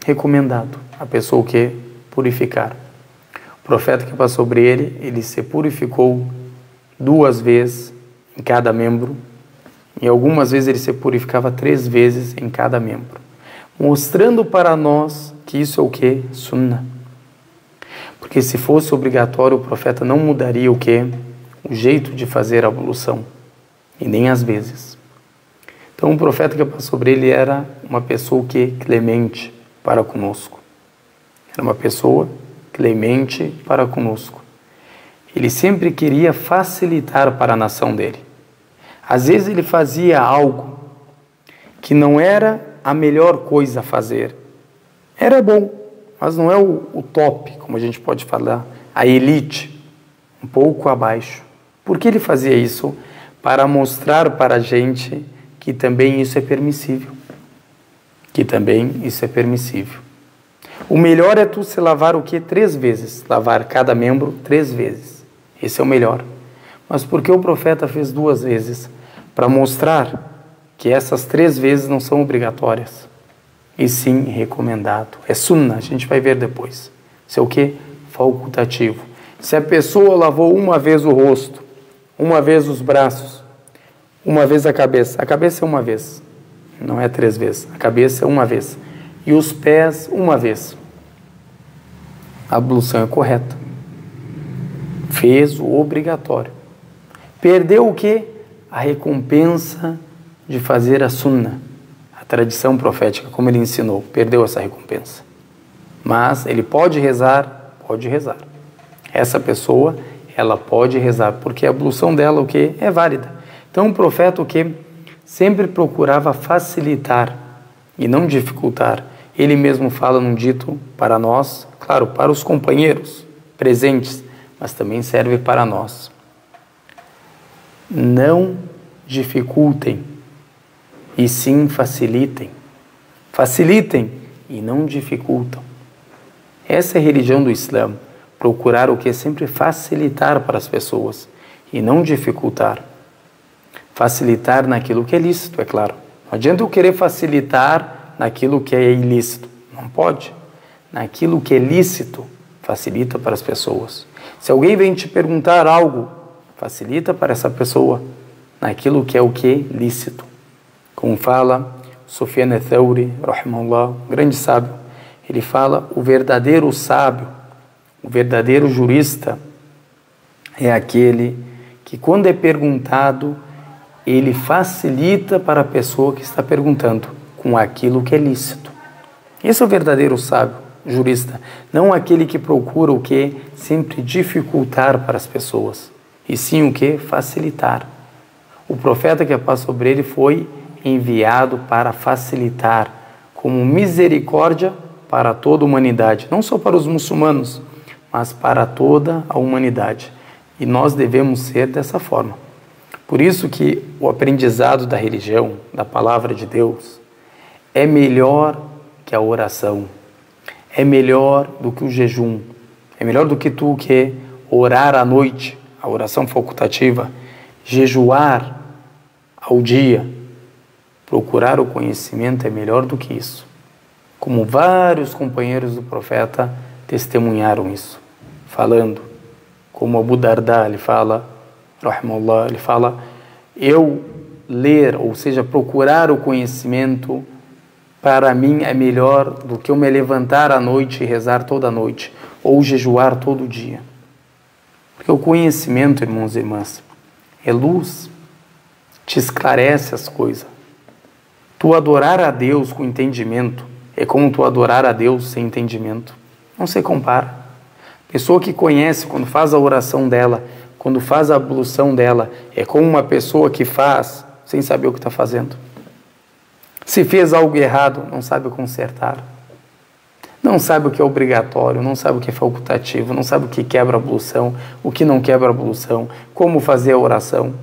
Recomendado. A pessoa o que? Purificar. O profeta que passou sobre ele se purificou 2 vezes em cada membro. E algumas vezes ele se purificava 3 vezes em cada membro. Mostrando para nós que isso é o que? Sunnah. Porque se fosse obrigatório, o profeta não mudaria o que? O jeito de fazer a ablução. E nem às vezes. Então o profeta que passou sobre ele era uma pessoa que clemente para conosco. Era uma pessoa clemente para conosco. Ele sempre queria facilitar para a nação dele. Às vezes ele fazia algo que não era a melhor coisa a fazer. Era bom, mas não é o top, como a gente pode falar, a elite, um pouco abaixo. Por que ele fazia isso? Para mostrar para a gente que também isso é permissível. Que também isso é permissível. O melhor é tu se lavar o quê? 3 vezes. Lavar cada membro 3 vezes. Esse é o melhor. Mas por que o profeta fez 2 vezes? Para mostrar que essas 3 vezes não são obrigatórias. e sim recomendado. É sunnah, a gente vai ver depois. Isso é o que? Facultativo. Se a pessoa lavou uma vez o rosto, uma vez os braços, uma vez a cabeça é uma vez, não é 3 vezes, a cabeça é uma vez, e os pés uma vez, a ablução é correta. Fez o obrigatório. Perdeu o que? A recompensa de fazer a sunnah, a tradição profética, como ele ensinou. Perdeu essa recompensa. Mas ele pode rezar, pode rezar. Essa pessoa, ela pode rezar, porque a ablução dela, o que? É válida. Então o profeta, o que? Sempre procurava facilitar e não dificultar. Ele mesmo fala num dito para nós, claro, para os companheiros presentes, mas também serve para nós. Não dificultem, e sim facilitem. Facilitem e não dificultam. Essa é a religião do Islã. Procurar o que? Sempre facilitar para as pessoas e não dificultar. Facilitar naquilo que é lícito, é claro. Não adianta eu querer facilitar naquilo que é ilícito. Não pode. Naquilo que é lícito, facilita para as pessoas. Se alguém vem te perguntar algo, facilita para essa pessoa naquilo que é o que? Lícito. Como fala Sufyan al-Thawri, rahimahullah, um grande sábio, ele fala: o verdadeiro sábio, o verdadeiro jurista é aquele que, quando é perguntado, ele facilita para a pessoa que está perguntando com aquilo que é lícito. Esse é o verdadeiro sábio, jurista, não aquele que procura o que? Sempre dificultar para as pessoas, e sim o que? Facilitar. O profeta, que a paz sobre ele, foi enviado para facilitar, como misericórdia para toda a humanidade, não só para os muçulmanos, mas para toda a humanidade. E nós devemos ser dessa forma. Por isso que o aprendizado da religião, da palavra de Deus, é melhor que a oração, é melhor do que o jejum, é melhor do que tu que orar à noite, a oração facultativa, jejuar ao dia, procurar o conhecimento é melhor do que isso. Como vários companheiros do profeta testemunharam isso, falando, como Abu Darda, ele fala, rahimahullah, ele fala: eu ler, ou seja, procurar o conhecimento, para mim é melhor do que eu me levantar à noite e rezar toda a noite, ou jejuar todo dia. Porque o conhecimento, irmãos e irmãs, é luz, te esclarece as coisas. Tu adorar a Deus com entendimento é como tu adorar a Deus sem entendimento. Não se compara. Pessoa que conhece, quando faz a oração dela, quando faz a ablução dela, é como uma pessoa que faz sem saber o que está fazendo. Se fez algo errado, não sabe consertar. Não sabe o que é obrigatório, não sabe o que é facultativo, não sabe o que quebra a ablução, o que não quebra a ablução, como fazer a oração.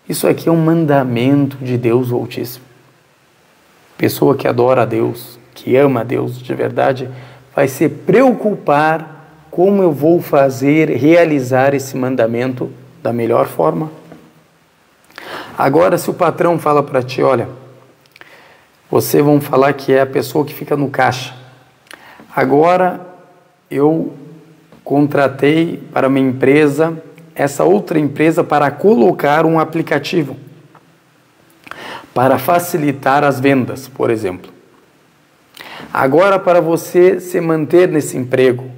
Isso aqui é um mandamento de Deus Altíssimo. Pessoa que adora a Deus, que ama a Deus de verdade, vai se preocupar como eu vou fazer, realizar esse mandamento da melhor forma. Agora, se o patrão fala para ti: olha, vocês vão falar que é a pessoa que fica no caixa. Agora, eu contratei para uma empresa, essa outra empresa, para colocar um aplicativo para facilitar as vendas, por exemplo. Agora, para você se manter nesse emprego,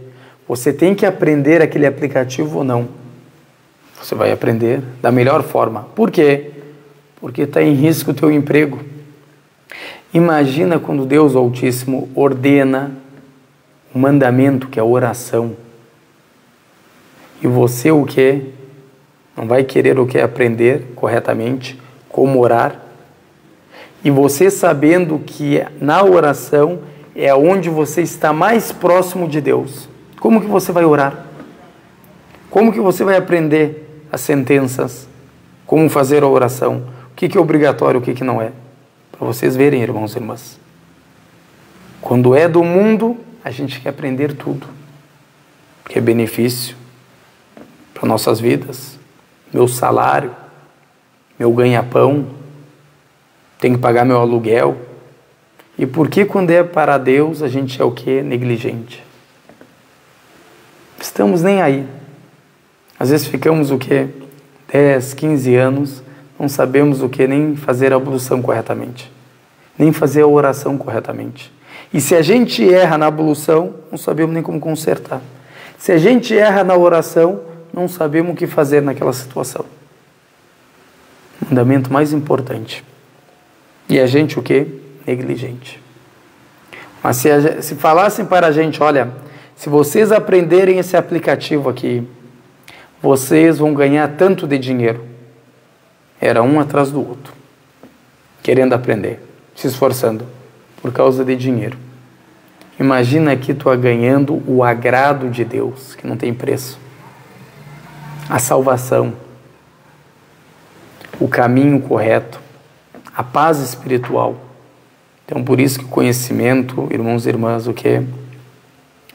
você tem que aprender aquele aplicativo ou não? Você vai aprender da melhor forma. Por quê? Porque está em risco o teu emprego. Imagina quando Deus Altíssimo ordena o mandamento, que é a oração. E você o quê? Não vai querer o quê? Aprender corretamente como orar. E você sabendo que na oração é onde você está mais próximo de Deus. Como que você vai orar? Como que você vai aprender as sentenças? Como fazer a oração? O que é obrigatório, o que não é? Para vocês verem, irmãos e irmãs. Quando é do mundo, a gente quer aprender tudo. Que é benefício para nossas vidas. Meu salário, meu ganha-pão, tenho que pagar meu aluguel. E por que quando é para Deus a gente é o quê? Negligente. Estamos nem aí. Às vezes ficamos o quê? 10, 15 anos, não sabemos o quê? Nem fazer a ablução corretamente. Nem fazer a oração corretamente. E se a gente erra na ablução, não sabemos nem como consertar. Se a gente erra na oração, não sabemos o que fazer naquela situação. Mandamento mais importante. E a gente o quê? Negligente. Mas se falassem para a gente, olha, se vocês aprenderem esse aplicativo aqui, vocês vão ganhar tanto de dinheiro. Era um atrás do outro, querendo aprender, se esforçando, por causa de dinheiro. Imagina que tu ganhando o agrado de Deus, que não tem preço. A salvação, o caminho correto, a paz espiritual. Então, por isso que o conhecimento, irmãos e irmãs, o que é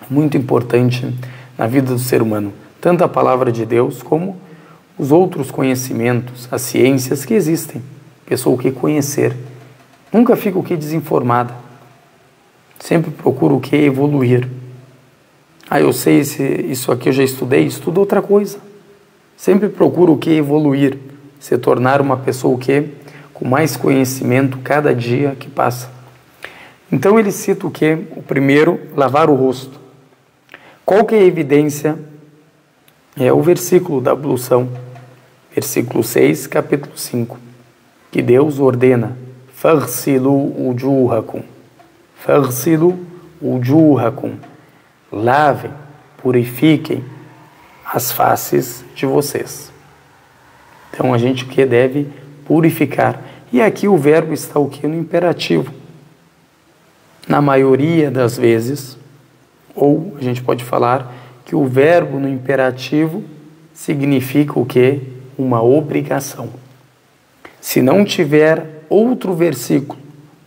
muito importante na vida do ser humano. Tanto a palavra de Deus como os outros conhecimentos, as ciências que existem. Pessoa o que conhecer. Nunca fica o que desinformada. Sempre procura o que evoluir. Eu sei isso aqui eu já estudei, estudo outra coisa. Sempre procura o que evoluir, se tornar uma pessoa o que com mais conhecimento cada dia que passa. Então ele cita o que? O primeiro, lavar o rosto. Qual que é a evidência? É o versículo da ablução, versículo 6, capítulo 5, que Deus ordena: Farsilu ujuhakum. Farsilu ujuhakum. Lavem, purifiquem as faces de vocês. Então a gente o que deve purificar. E aqui o verbo está o que? No imperativo. Na maioria das vezes, ou a gente pode falar que o verbo no imperativo significa o quê? Uma obrigação. Se não tiver outro versículo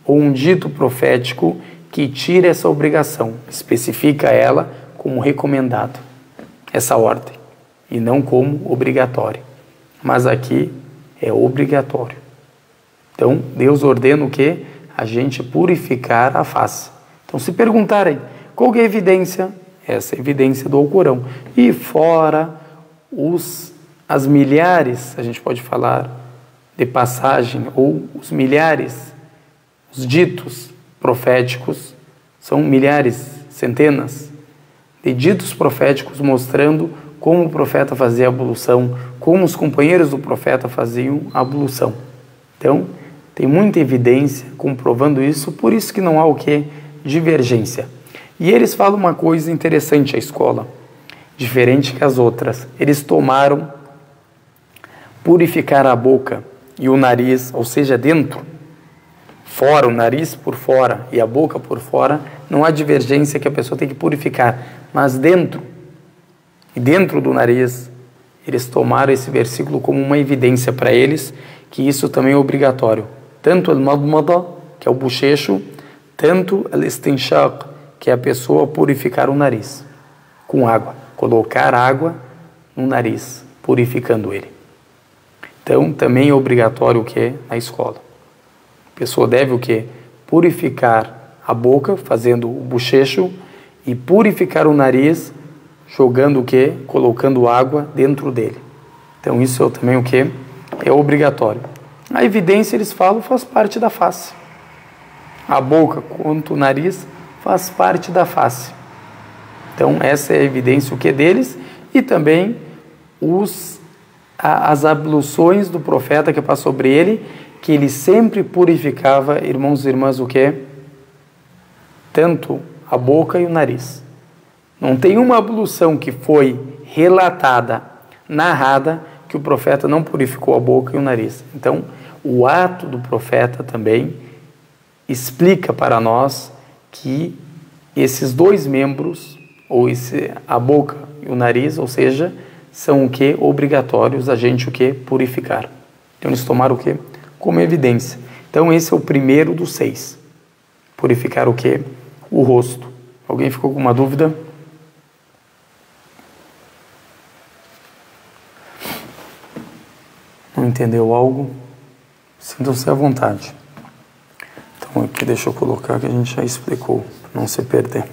ou um dito profético que tire essa obrigação, especifica ela como recomendado, essa ordem, e não como obrigatório. Mas aqui é obrigatório. Então, Deus ordena o quê? A gente purificar a face. Então, se perguntarem, qual que é a evidência? Essa é a evidência do Alcorão. E fora as milhares, a gente pode falar de passagem, ou os milhares, os ditos proféticos, são milhares, centenas de ditos proféticos mostrando como o profeta fazia a ablução, como os companheiros do profeta faziam a ablução. Então, tem muita evidência comprovando isso, por isso que não há o que? Divergência. E eles falam uma coisa interessante, a escola, diferente que as outras. Eles tomaram purificar a boca e o nariz, ou seja, dentro, fora, o nariz por fora e a boca por fora, não há divergência que a pessoa tem que purificar, mas dentro, e dentro do nariz, eles tomaram esse versículo como uma evidência para eles, que isso também é obrigatório. Tanto o madmada, que é o bochecho, tanto o istinshaq, que é a pessoa purificar o nariz com água, colocar água no nariz, purificando ele. Então, também é obrigatório o que? Na escola. A pessoa deve o que? Purificar a boca, fazendo o bochecho, e purificar o nariz, jogando o que? Colocando água dentro dele. Então, isso é também o que? É obrigatório. A evidência, eles falam, faz parte da face. A boca quanto o nariz faz parte da face. Então, essa é a evidência o que deles, e também as abluções do profeta que passou sobre ele, que ele sempre purificava, irmãos e irmãs, o que? Tanto a boca e o nariz. Não tem uma ablução que foi relatada, narrada, que o profeta não purificou a boca e o nariz. Então, o ato do profeta também explica para nós que esses dois membros, ou a boca e o nariz, ou seja, são o que? Obrigatórios a gente o que? Purificar. Então eles tomaram o que? Como evidência. Então esse é o primeiro dos 6. Purificar o que? O rosto. Alguém ficou com uma dúvida? Não entendeu algo? Sintam-se à vontade. Então Então aqui deixa eu colocar que a gente já explicou, para não se perder.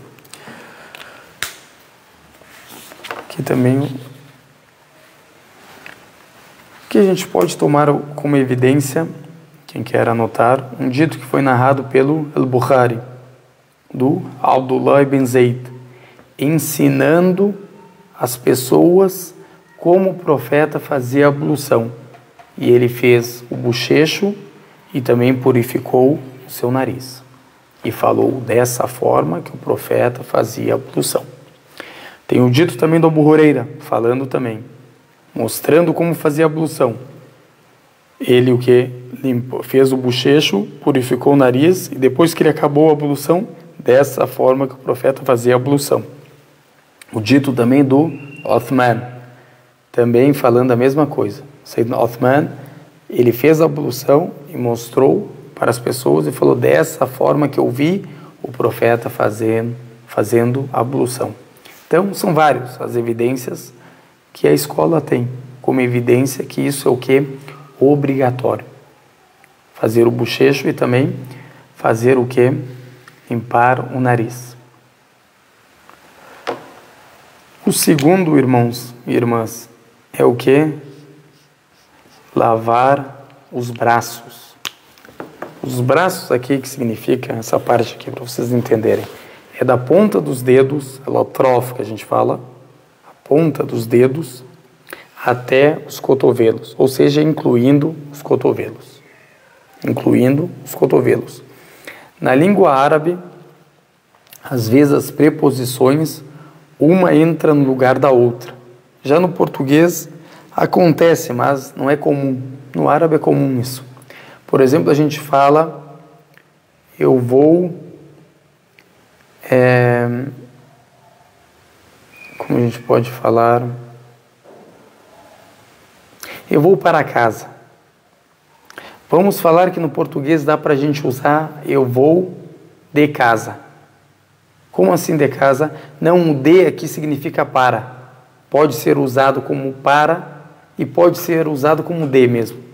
Aqui também o que a gente pode tomar como evidência, quem quer anotar, um dito que foi narrado pelo Al-Bukhari, do Abdullah ibn Zayd, ensinando as pessoas como o profeta fazia ablução. E ele fez o bochecho e também purificou o seu nariz. E falou dessa forma que o profeta fazia ablução. Tem o dito também do Abu Huraira, falando também, mostrando como fazia ablução. Ele o que? Limpou, fez o bochecho, purificou o nariz e depois que ele acabou a ablução, dessa forma que o profeta fazia a ablução. O dito também do Uthman, também falando a mesma coisa. Sayyidina Uthman, ele fez a ablução e mostrou para as pessoas e falou dessa forma que eu vi o profeta fazendo a ablução. Então, são várias as evidências que a escola tem, como evidência que isso é o que? Obrigatório. Fazer o bochecho e também fazer o que? Limpar o nariz. O segundo, irmãos e irmãs, é o que? Lavar os braços. Os braços aqui, que significa essa parte aqui, para vocês entenderem, é da ponta dos dedos, a atrof que a gente fala, a ponta dos dedos até os cotovelos, ou seja, incluindo os cotovelos. Incluindo os cotovelos. Na língua árabe, às vezes as preposições, uma entra no lugar da outra. Já no português acontece, mas não é comum. No árabe é comum isso. Por exemplo, a gente fala, eu vou... como a gente pode falar? Eu vou para casa. Vamos falar que no português dá para a gente usar eu vou de casa. Como assim de casa? Não, o de aqui significa para. Pode ser usado como para e pode ser usado como de mesmo.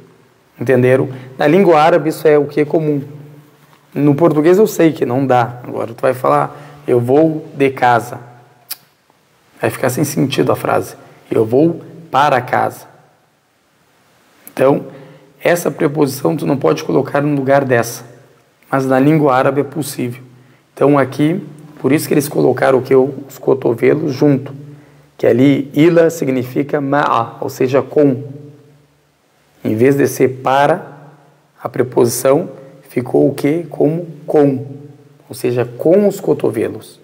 Entenderam? Na língua árabe isso é o que é comum. No português eu sei que não dá. Agora tu vai falar eu vou de casa. Vai ficar sem sentido a frase. Eu vou para casa. Então, essa preposição tu não pode colocar no lugar dessa. Mas na língua árabe é possível. Então aqui, por isso que eles colocaram o que? Os cotovelos junto. Que ali, ila significa ma'a, ou seja, com. Em vez de ser para, a preposição ficou o que? Como com. Ou seja, com os cotovelos.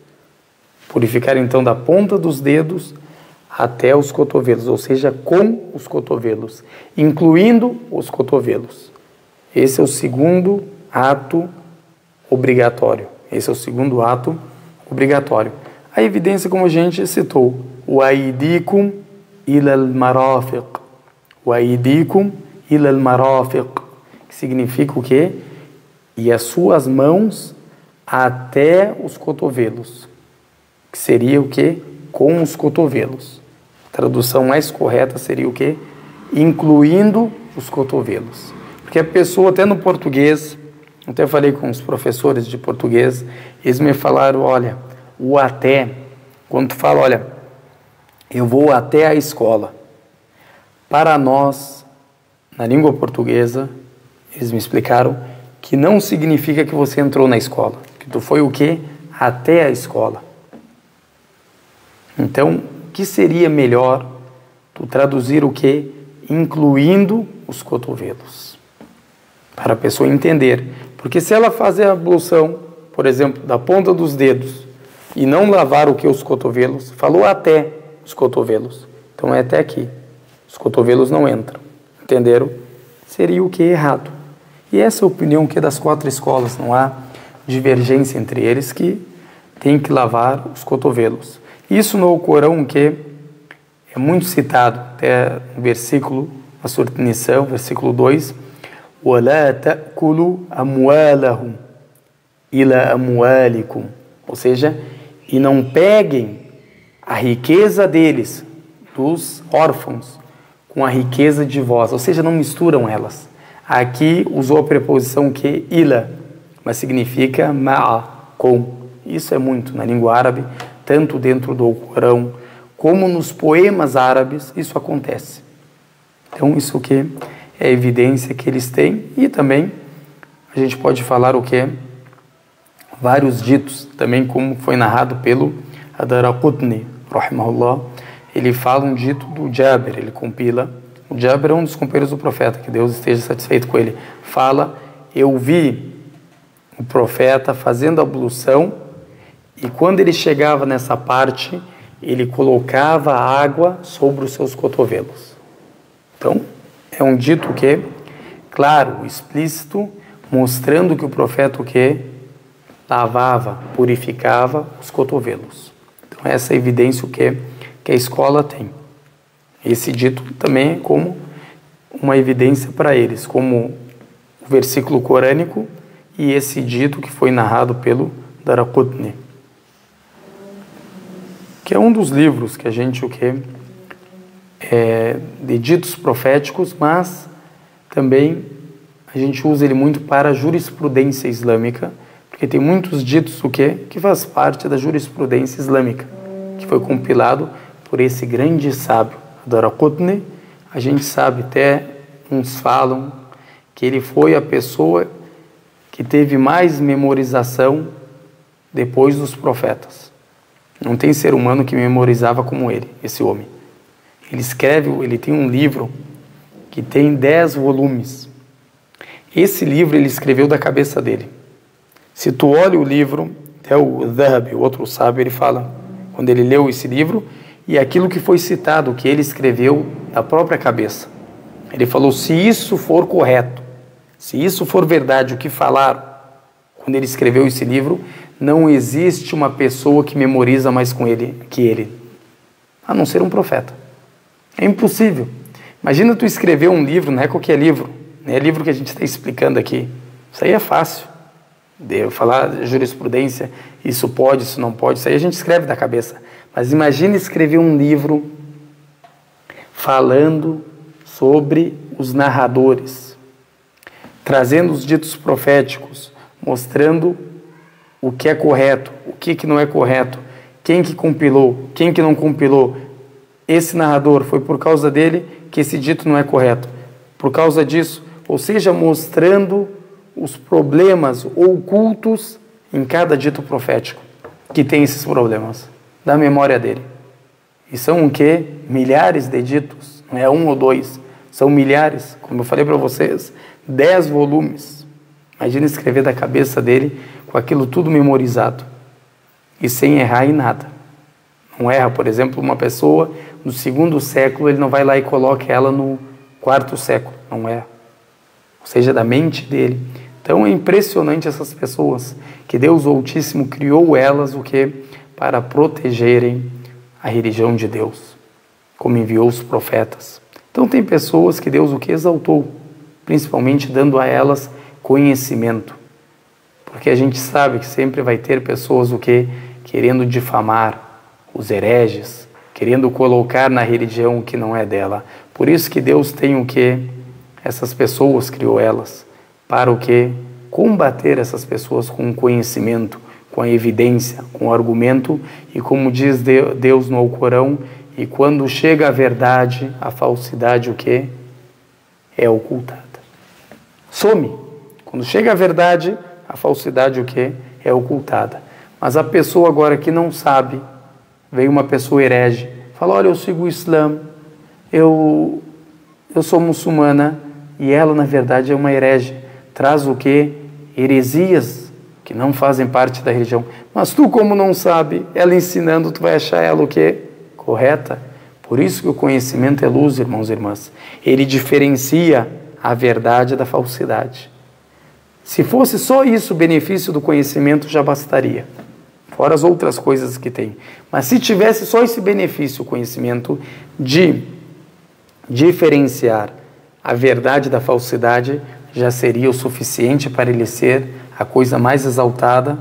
Purificar então da ponta dos dedos até os cotovelos, ou seja, com os cotovelos, incluindo os cotovelos. Esse é o segundo ato obrigatório. Esse é o segundo ato obrigatório. A evidência, como a gente citou, o aidikum ila al-marafiq. O aidikum ila al-marafiq, que significa o quê? E as suas mãos até os cotovelos. Que seria o quê? Com os cotovelos. A tradução mais correta seria o quê? Incluindo os cotovelos. Porque a pessoa, até no português, até falei com os professores de português, eles me falaram, olha, o até, quando tu fala, olha, eu vou até a escola. Para nós, na língua portuguesa, eles me explicaram que não significa que você entrou na escola. Que tu foi o quê? Até a escola. Então, o que seria melhor tu traduzir o quê? Incluindo os cotovelos. Para a pessoa entender. Porque se ela fazer a ablução, por exemplo, da ponta dos dedos, e não lavar o que? Os cotovelos, falou até os cotovelos. Então é até aqui. Os cotovelos não entram. Entenderam? Seria o que? Errado. E essa é a opinião que é das 4 escolas. Não há divergência entre eles que tem que lavar os cotovelos. Isso no Corão que é muito citado, até no versículo, a surtinição, versículo 2, وَلَا تَأْكُلُوا أَمْوَالَهُمْ إِلَى أَمْوَالِكُمْ. Ou seja, e não peguem a riqueza deles, dos órfãos, com a riqueza de vós. Ou seja, não misturam elas. Aqui usou a preposição que ila, mas significa ma'a, com. Isso é muito na língua árabe, tanto dentro do Corão como nos poemas árabes, isso acontece. Então isso que é a evidência que eles têm, e também a gente pode falar o que? Vários ditos, também como foi narrado pelo Ad-Daraqutni, rahimahullah. Ele fala um dito do Jabir, ele compila. O Jabir é um dos companheiros do profeta, que Deus esteja satisfeito com ele. Fala, eu vi o profeta fazendo ablução, e quando ele chegava nessa parte, ele colocava a água sobre os seus cotovelos. Então, é um dito que, claro, explícito, mostrando que o profeta o que? Lavava, purificava os cotovelos. Então, essa é a evidência o que a escola tem. Esse dito também é como uma evidência para eles, como o versículo corânico e esse dito que foi narrado pelo Daraqutni, que é um dos livros que a gente de ditos proféticos, mas também a gente usa ele muito para a jurisprudência islâmica, porque tem muitos ditos que faz parte da jurisprudência islâmica, que foi compilado por esse grande sábio, Daraqutni. A gente sabe, até uns falam que ele foi a pessoa que teve mais memorização depois dos profetas. Não tem ser humano que memorizava como ele, esse homem. Ele tem um livro que tem 10 volumes. Esse livro ele escreveu da cabeça dele. Se tu olha o livro, até o Dhahabi, o outro sábio, ele fala, quando ele leu esse livro, e aquilo que foi citado, que ele escreveu da própria cabeça. Ele falou, se isso for correto, se isso for verdade, o que falaram, quando ele escreveu esse livro, não existe uma pessoa que memoriza mais que ele, a não ser um profeta. É impossível. Imagina tu escrever um livro, não é qualquer livro, não é livro que a gente está explicando aqui. Isso aí é fácil. De falar jurisprudência, isso pode, isso não pode, isso aí a gente escreve da cabeça. Mas imagina escrever um livro falando sobre os narradores, trazendo os ditos proféticos, mostrando o que é correto, o que não é correto, quem que compilou, quem que não compilou. Esse narrador, foi por causa dele que esse dito não é correto. Por causa disso, ou seja, mostrando os problemas ocultos em cada dito profético, que tem esses problemas, da memória dele. E são o quê? Milhares de ditos, não é um ou dois, são milhares, como eu falei para vocês, 10 volumes. Imagina escrever da cabeça dele com aquilo tudo memorizado e sem errar em nada. Não erra, por exemplo, uma pessoa no 2º século, ele não vai lá e coloca ela no 4º século, não erra. Ou seja, da mente dele. Então é impressionante essas pessoas, que Deus Altíssimo criou elas para protegerem a religião de Deus, como enviou os profetas. Então tem pessoas que Deus exaltou, principalmente dando a elas conhecimento, porque a gente sabe que sempre vai ter pessoas querendo difamar os hereges, querendo colocar na religião o que não é dela. Por isso que Deus tem essas pessoas criou elas, para combater essas pessoas com conhecimento, com a evidência, com o argumento, e como diz Deus no Alcorão, e quando chega a verdade, a falsidade é ocultada. Some. Quando chega a verdade, a falsidade é ocultada. Mas a pessoa agora que não sabe, veio uma pessoa herege, fala, olha, eu sigo o Islã, eu sou muçulmana, e ela na verdade é uma herege, traz heresias que não fazem parte da religião. Mas tu, como não sabe, ela ensinando, tu vai achar ela correta. Por isso que o conhecimento é luz, irmãos e irmãs. Ele diferencia a verdade da falsidade. Se fosse só isso o benefício do conhecimento, já bastaria. Fora as outras coisas que tem. Mas se tivesse só esse benefício, o conhecimento, de diferenciar a verdade da falsidade, já seria o suficiente para ele ser a coisa mais exaltada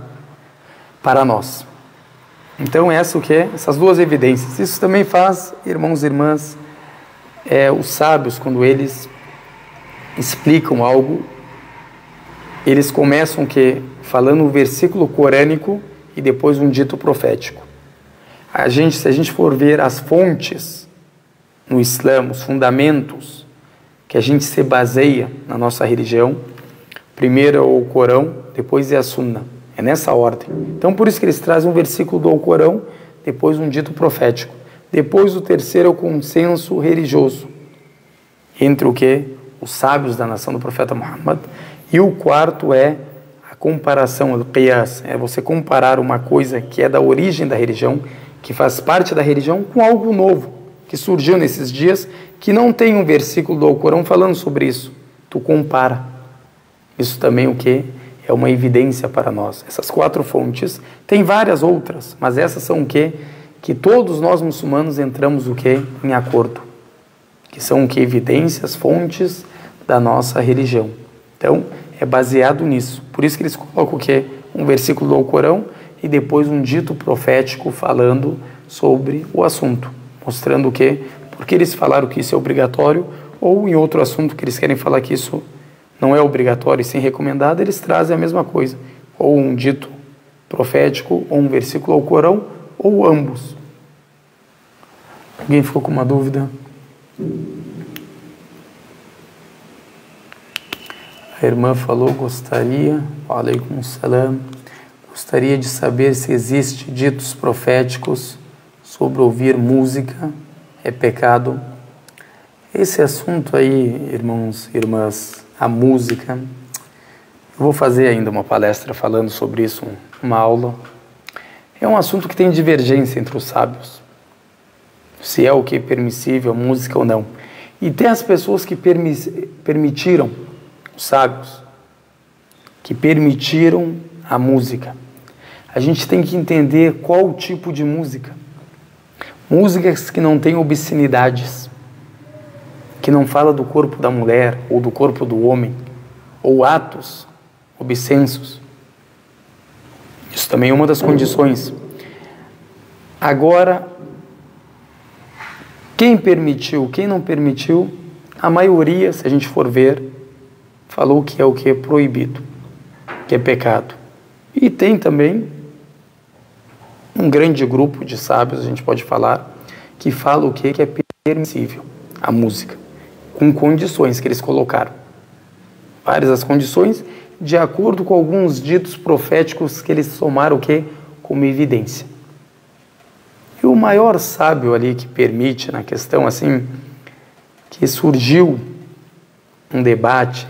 para nós. Então essas duas evidências. Isso também faz, irmãos e irmãs, os sábios, quando eles explicam algo, eles começam falando um versículo corânico e depois um dito profético. Se a gente for ver as fontes no Islã, os fundamentos que a gente se baseia na nossa religião, primeiro é o Corão, depois é a Sunna. É nessa ordem. Então, por isso que eles trazem um versículo do Alcorão, depois um dito profético. Depois, o terceiro é o consenso religioso entre o que? Os sábios da nação do profeta Muhammad. E o quarto é a comparação, o qiyas. É você comparar uma coisa que é da origem da religião, que faz parte da religião, com algo novo, que surgiu nesses dias, que não tem um versículo do Alcorão falando sobre isso. Tu compara. Isso também o que? É uma evidência para nós. Essas 4 fontes, tem várias outras, mas essas são o que? Que todos nós muçulmanos entramos o que? Em acordo. Que são o que? Evidências, fontes da nossa religião. Então, é baseado nisso. Por isso que eles colocam o que? Um versículo do Alcorão e depois um dito profético falando sobre o assunto. Mostrando o que? Porque eles falaram que isso é obrigatório, ou em outro assunto que eles querem falar que isso não é obrigatório e sim recomendado, eles trazem a mesma coisa. Ou um dito profético, ou um versículo ao Corão, ou ambos. Alguém ficou com uma dúvida? A irmã falou, gostaria de saber se existe ditos proféticos sobre ouvir música, é pecado. Esse assunto aí, irmãos e irmãs, a música, eu vou fazer ainda uma palestra falando sobre isso, uma aula. É um assunto que tem divergência entre os sábios, se é o que é permissível, a música ou não. E tem as pessoas que permitiram, os sábios, que permitiram a música. A gente tem que entender qual tipo de música. Músicas que não têm obscenidades, que não fala do corpo da mulher ou do corpo do homem, ou atos obscensos. Isso também é uma das condições. Agora, quem permitiu, quem não permitiu, a maioria, se a gente for ver, falou que é o que é proibido, que é pecado. E tem também um grande grupo de sábios, a gente pode falar, que fala o que é permissível, a música, com condições que eles colocaram. Várias as condições, de acordo com alguns ditos proféticos que eles tomaram o que? Como evidência. E o maior sábio ali que permite, na questão assim, que surgiu um debate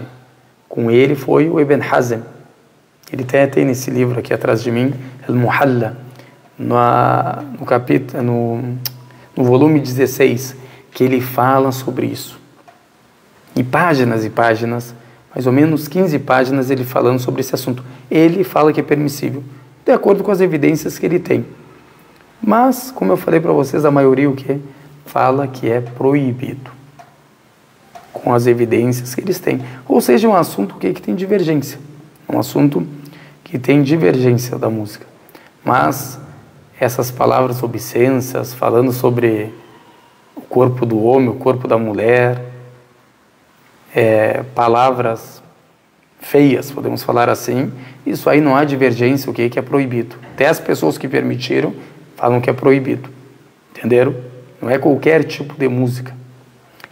com ele, foi o Ibn Hazm. Ele tem nesse livro aqui atrás de mim, Al-Muhalla, no capítulo, no volume 16, que ele fala sobre isso. E páginas, mais ou menos 15 páginas ele falando sobre esse assunto. Ele fala que é permissível, de acordo com as evidências que ele tem. Mas, como eu falei para vocês, a maioria o que fala que é proibido, com as evidências que eles têm. Ou seja, é um assunto que tem divergência. Um assunto que tem divergência da música. Mas essas palavras obscensas, falando sobre o corpo do homem, o corpo da mulher, palavras feias, podemos falar assim, isso aí não há divergência, o que é proibido. Até as pessoas que permitiram falam que é proibido. Entenderam? Não é qualquer tipo de música.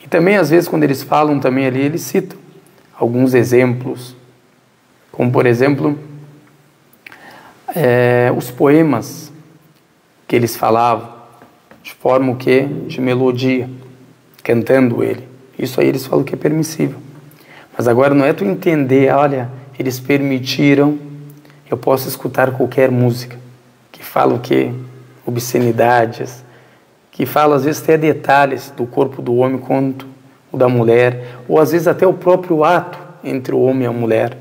E também, às vezes, quando eles falam também ali, eles citam alguns exemplos, como, por exemplo, os poemas que eles falavam, de forma o quê? De melodia, cantando ele. Isso aí eles falam que é permissível. Mas agora não é tu entender, olha, eles permitiram, eu posso escutar qualquer música, que fala o quê? Obscenidades, que fala às vezes até detalhes do corpo do homem quanto o da mulher, ou às vezes até o próprio ato entre o homem e a mulher.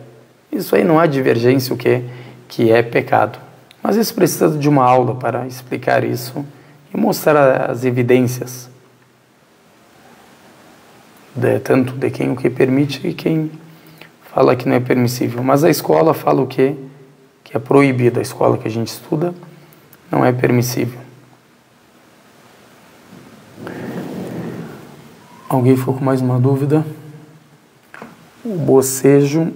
Isso aí não há divergência, o que é pecado. Mas isso precisa de uma aula para explicar isso e mostrar as evidências, tanto de quem o que permite e quem fala que não é permissível. Mas a escola fala o quê? Que é proibido. A escola que a gente estuda não é permissível. Alguém ficou com mais uma dúvida? O bocejo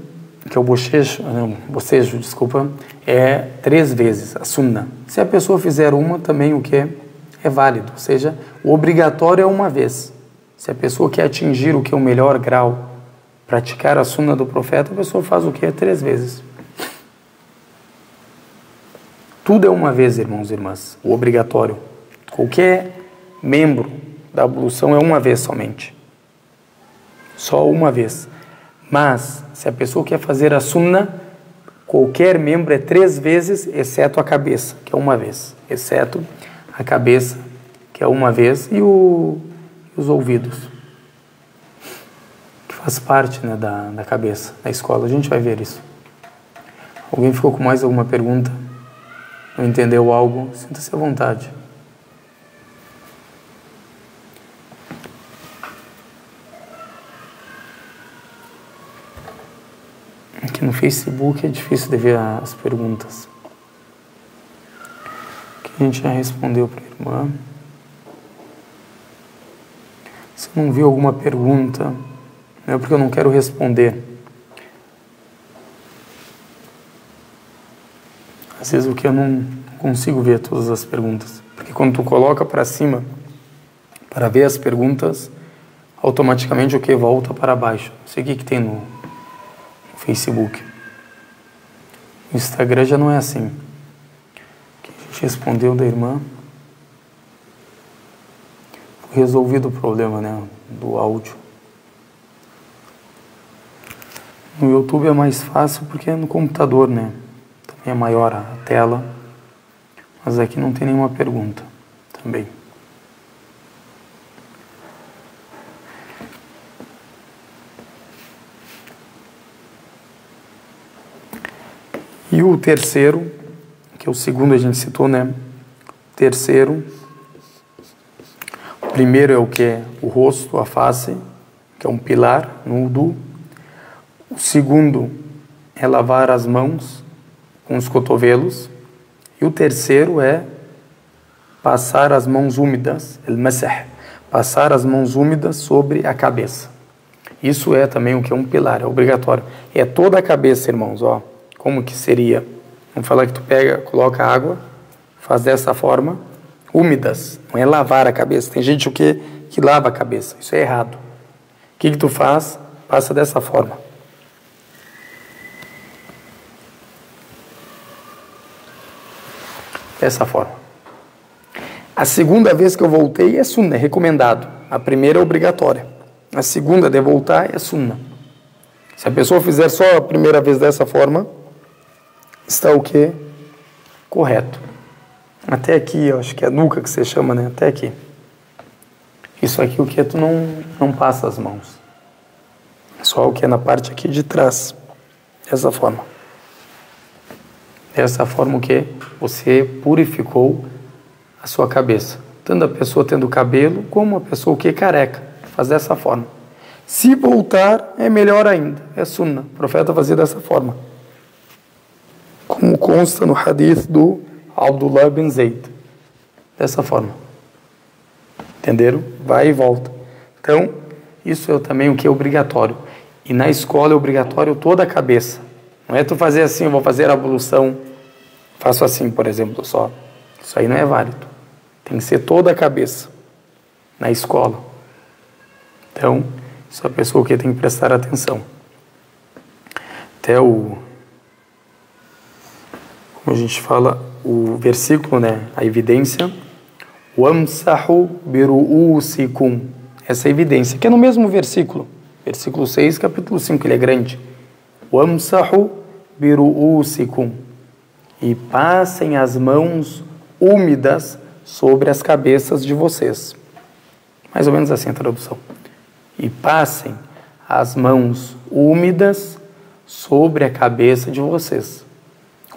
que é o bocejo, desculpa, é 3 vezes, a sunna. Se a pessoa fizer uma, também o que é válido, ou seja, o obrigatório é uma vez. Se a pessoa quer atingir o que é o melhor grau, praticar a sunna do profeta, a pessoa faz o que é 3 vezes. Tudo é uma vez, irmãos e irmãs, o obrigatório. Qualquer membro da ablução é uma vez somente. Só uma vez. Mas, se a pessoa quer fazer a sunna, qualquer membro é 3 vezes, exceto a cabeça, que é uma vez. Exceto a cabeça, que é uma vez, e os ouvidos, que faz parte, né, da cabeça, da escola. A gente vai ver isso. Alguém ficou com mais alguma pergunta? Não entendeu algo? Sinta-se à vontade. Aqui no Facebook é difícil de ver as perguntas. Aqui a gente já respondeu para a irmã. Se eu não viu alguma pergunta, não é porque eu não quero responder. Às vezes o que eu não consigo ver todas as perguntas. Porque quando tu coloca para cima para ver as perguntas, automaticamente o que volta para baixo. Não sei o que tem no Facebook. O Instagram já não é assim. Aqui a gente respondeu da irmã. Foi resolvido o problema, né, do áudio. No YouTube é mais fácil porque é no computador, né? Também é maior a tela. Mas aqui não tem nenhuma pergunta também. E o terceiro, que é o segundo a gente citou, né? O terceiro, o primeiro é o que é o rosto, a face, que é um pilar no wudu. O segundo é lavar as mãos com os cotovelos. E o terceiro é passar as mãos úmidas, al-masah, passar as mãos úmidas sobre a cabeça. Isso é também o que é um pilar, é obrigatório. É toda a cabeça, irmãos, ó. Como que seria? Vamos falar que tu pega, coloca água, faz dessa forma, úmidas, não é lavar a cabeça. Tem gente que lava a cabeça, isso é errado. O que tu faz? Passa dessa forma. Dessa forma. A segunda vez que eu voltei é sunna, é recomendado. A primeira é obrigatória. A segunda de voltar é sunna. Se a pessoa fizer só a primeira vez dessa forma, está o quê? Correto. Até aqui, eu acho que é a nuca que você chama, né? Até aqui. Isso aqui o que tu não passa as mãos. Só o que é na parte aqui de trás. Dessa forma. Dessa forma o que? Você purificou a sua cabeça. Tanto a pessoa tendo cabelo, como a pessoa que é careca. Faz dessa forma. Se voltar, é melhor ainda. É sunna. O profeta fazia dessa forma. Como consta no hadith do Abdullah bin Zayd. Dessa forma. Entenderam? Vai e volta. Então, isso é também o que é obrigatório. E na escola é obrigatório toda a cabeça. Não é tu fazer assim, eu vou fazer a ablução, faço assim, por exemplo, só. Isso aí não é válido. Tem que ser toda a cabeça na escola. Então, isso é a pessoa que tem que prestar atenção. Até como a gente fala, o versículo, né, a evidência, وَامْسَحُوا بِرُؤُوسِكُمْ, essa é a evidência, que é no mesmo versículo, versículo 6, capítulo 5, ele é grande. وَامْسَحُوا بِرُؤُوسِكُمْ, e passem as mãos úmidas sobre as cabeças de vocês. Mais ou menos assim a tradução. E passem as mãos úmidas sobre a cabeça de vocês.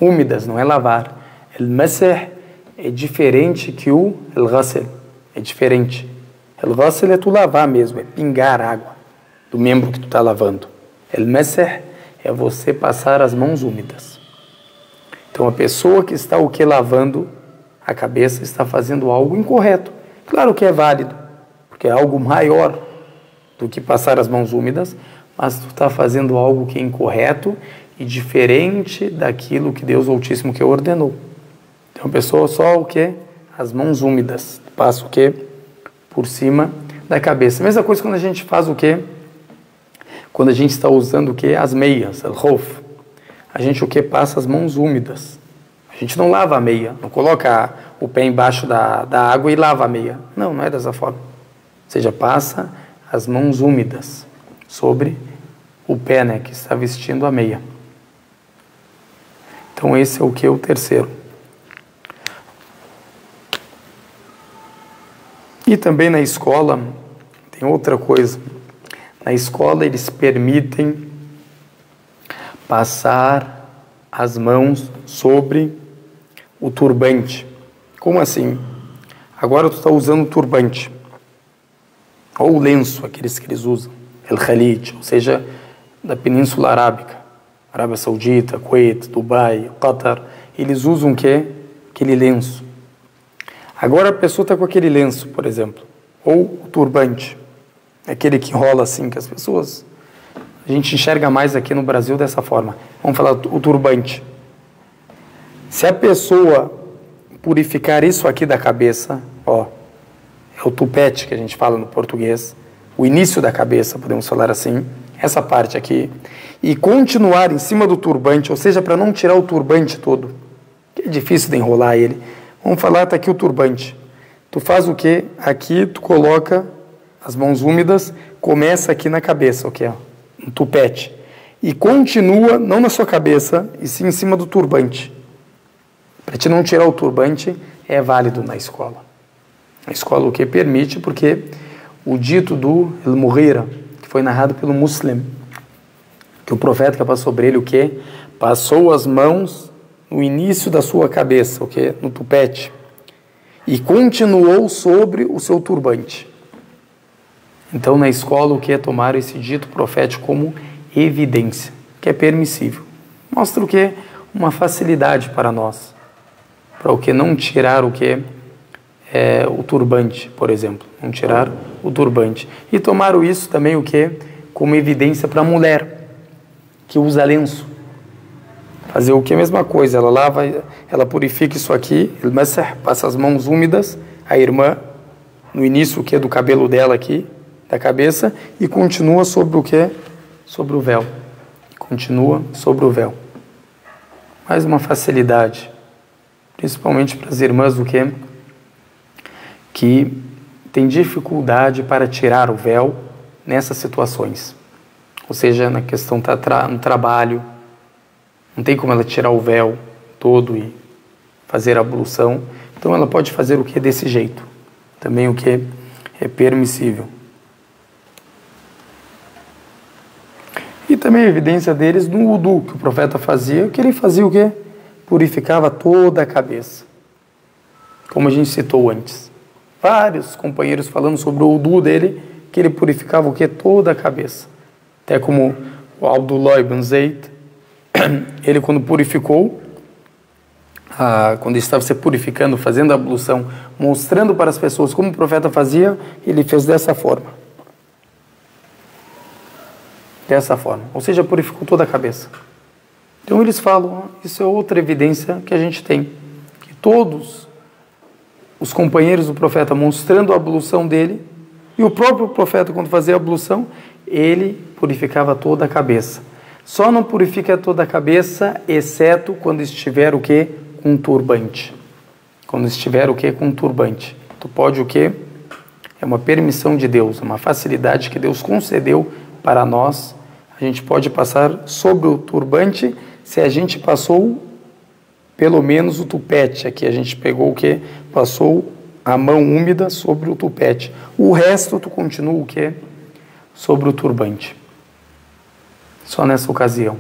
Úmidas, não é lavar. El-masah é diferente que o el-ghasl. É diferente. El-ghasl é tu lavar mesmo, é pingar água do membro que tu está lavando. El-masah é você passar as mãos úmidas. Então a pessoa que está lavando a cabeça está fazendo algo incorreto. Claro que é válido, porque é algo maior do que passar as mãos úmidas, mas tu está fazendo algo que é incorreto e diferente daquilo que Deus Altíssimo que ordenou. Então a pessoa só o que? As mãos úmidas, passa o que? Por cima da cabeça. Mesma coisa quando a gente faz o que? Quando a gente está usando o que? As meias, o rof. A gente o que? Passa as mãos úmidas. A gente não lava a meia, não coloca o pé embaixo da água e lava a meia. Não, não é dessa forma. Ou seja, passa as mãos úmidas sobre o pé, né, que está vestindo a meia. Então esse é o que? O terceiro. E também na escola tem outra coisa. Na escola eles permitem passar as mãos sobre o turbante. Como assim? Agora tu está usando o turbante. Ou o lenço, aqueles que eles usam. El Khalid, ou seja, da Península Arábica. Arábia Saudita, Kuwait, Dubai, Qatar. Eles usam o quê? Aquele lenço. Agora a pessoa está com aquele lenço, por exemplo. Ou o turbante. Aquele que rola assim, que as pessoas... A gente enxerga mais aqui no Brasil dessa forma. Vamos falar o turbante. Se a pessoa purificar isso aqui da cabeça, ó, é o tupete que a gente fala no português, o início da cabeça, podemos falar assim, essa parte aqui, e continuar em cima do turbante, ou seja, para não tirar o turbante todo, que é difícil de enrolar ele. Vamos falar, tá aqui o turbante. Tu faz o quê? Aqui tu coloca as mãos úmidas, começa aqui na cabeça, ok? Um tupete. E continua, não na sua cabeça, e sim em cima do turbante. Para te não tirar o turbante, é válido na escola. A escola o que permite, porque o dito do El-Mughira, que foi narrado pelo Muslim, que o profeta que passou sobre ele, o que? Passou as mãos no início da sua cabeça, o que? No tupete. E continuou sobre o seu turbante. Então, na escola, o que é tomar esse dito profético como evidência, que é permissível. Mostra o que? Uma facilidade para nós. Para o que? Não tirar o que? O turbante, por exemplo. Não tirar o turbante. E tomaram isso também o que? Como evidência para a mulher, que usa lenço. Fazer o que? A mesma coisa. Ela lava, ela purifica isso aqui, passa as mãos úmidas, a irmã, no início o que? Do cabelo dela aqui, da cabeça, e continua sobre o quê? Sobre o véu. Continua sobre o véu. Mais uma facilidade, principalmente para as irmãs do quê? Que tem dificuldade para tirar o véu nessas situações. Ou seja, na questão no trabalho, não tem como ela tirar o véu todo e fazer a ablução. Então ela pode fazer o que? Desse jeito. Também o que é permissível. E também a evidência deles no wudu que o profeta fazia, que ele fazia o quê? Purificava toda a cabeça. Como a gente citou antes. Vários companheiros falando sobre o wudu dele, que ele purificava o quê? Toda a cabeça. Até como o Abdullah ibn Zayd, ele quando purificou, quando estava se purificando, fazendo a ablução, mostrando para as pessoas como o profeta fazia, ele fez dessa forma. Dessa forma. Ou seja, purificou toda a cabeça. Então eles falam, isso é outra evidência que a gente tem. Que todos os companheiros do profeta mostrando a ablução dele, e o próprio profeta quando fazia a ablução, ele purificava toda a cabeça. Só não purifica toda a cabeça, exceto quando estiver o quê? Com um turbante. Quando estiver o quê? Com um turbante. Tu pode o quê? É uma permissão de Deus, uma facilidade que Deus concedeu para nós. A gente pode passar sobre o turbante se a gente passou pelo menos o tupete. Aqui a gente pegou o quê? Passou a mão úmida sobre o tupete. O resto tu continua o quê? Sobre o turbante. Só nessa ocasião.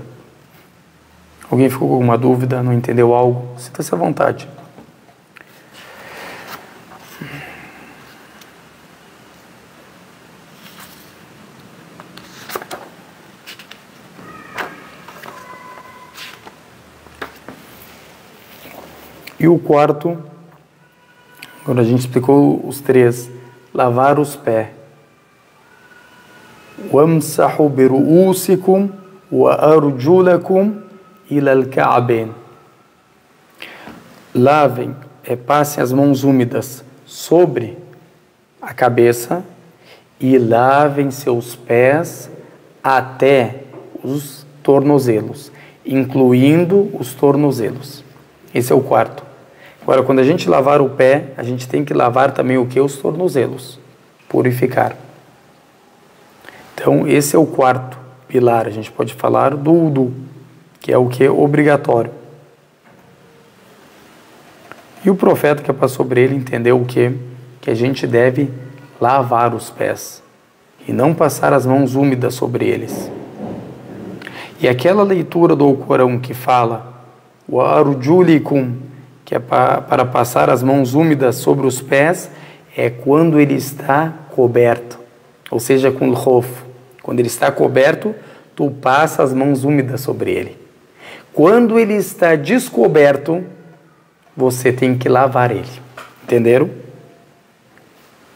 Alguém ficou com alguma dúvida, não entendeu algo? Sinta-se à vontade. E o quarto, quando a gente explicou os três, lavar os pés. وَامْسَحُوا بِرُؤُوسِكُمْ وَأَرْجُلَكُمْ ila al-ka'bayn. Lavem, passem as mãos úmidas sobre a cabeça e lavem seus pés até os tornozelos, incluindo os tornozelos. Esse é o quarto. Agora, quando a gente lavar o pé, a gente tem que lavar também o que? Os tornozelos. Purificar. Então, esse é o quarto pilar. A gente pode falar do wudu, que é o que? Obrigatório. E o profeta que passou sobre ele entendeu o que? Que a gente deve lavar os pés e não passar as mãos úmidas sobre eles. E aquela leitura do Corão que fala wa arjulikum, que é para passar as mãos úmidas sobre os pés, é quando ele está coberto, ou seja, com o khof. Quando ele está coberto, tu passa as mãos úmidas sobre ele. Quando ele está descoberto, você tem que lavar ele. Entenderam?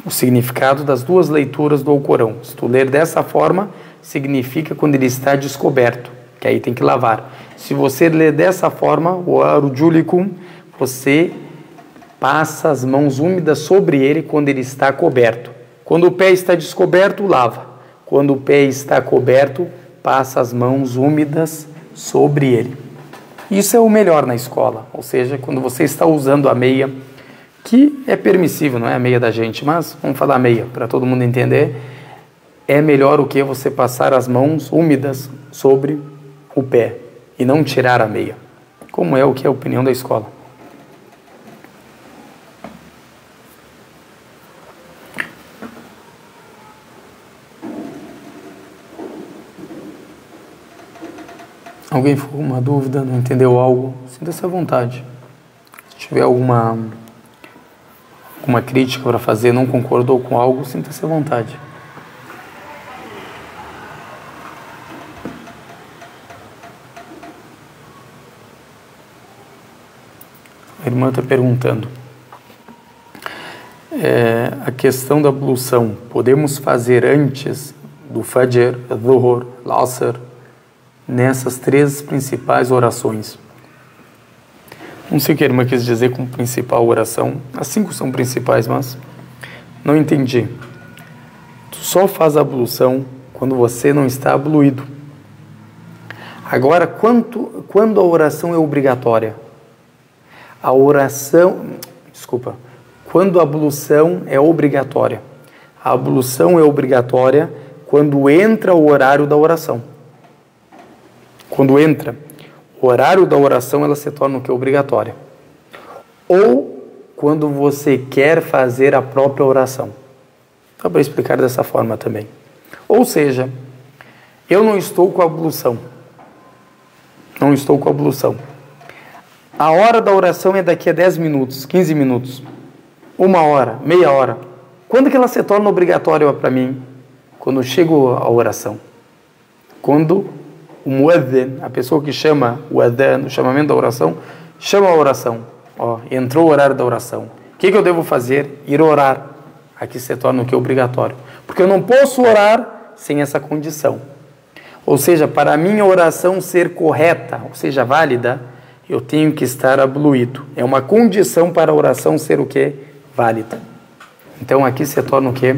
O significado das duas leituras do Alcorão. Se tu ler dessa forma, significa quando ele está descoberto, que aí tem que lavar. Se você ler dessa forma, o arjulikum, você passa as mãos úmidas sobre ele quando ele está coberto. Quando o pé está descoberto, lava. Quando o pé está coberto, passa as mãos úmidas sobre ele. Isso é o melhor na escola, ou seja, quando você está usando a meia, que é permissível, não é a meia da gente, mas vamos falar meia, para todo mundo entender, é melhor o que você passar as mãos úmidas sobre o pé e não tirar a meia, como é o que é a opinião da escola. Alguém ficou com uma dúvida, não entendeu algo? Sinta-se à vontade. Se tiver alguma crítica para fazer, não concordou com algo, sinta-se à vontade. A irmã está perguntando. A questão da ablução, podemos fazer antes do Fajr, Dhuhr, Asr, nessas três principais orações? Não sei o que a irmã quis dizer com principal oração. As 5 são principais, mas não entendi. Tu só faz a ablução quando você não está abluído. Agora, quando a oração é obrigatória? Quando a ablução é obrigatória? A ablução é obrigatória quando entra o horário da oração. Quando entra o horário da oração, ela se torna o que? Obrigatória. Ou quando você quer fazer a própria oração. Dá para explicar dessa forma também. Ou seja, eu não estou com a ablução. Não estou com a ablução. A hora da oração é daqui a 10 minutos, 15 minutos, 1 hora, meia hora. Quando que ela se torna obrigatória para mim? Quando eu chego à oração. Quando o muadhin, a pessoa que chama o adhan, o chamamento da oração, chama a oração. Entrou o horário da oração. O que eu devo fazer? Ir orar. Aqui se torna o que? Obrigatório. Porque eu não posso orar sem essa condição. Ou seja, para a minha oração ser correta, ou seja, válida, eu tenho que estar abluído. É uma condição para a oração ser o que? Válida. Então aqui se torna o que?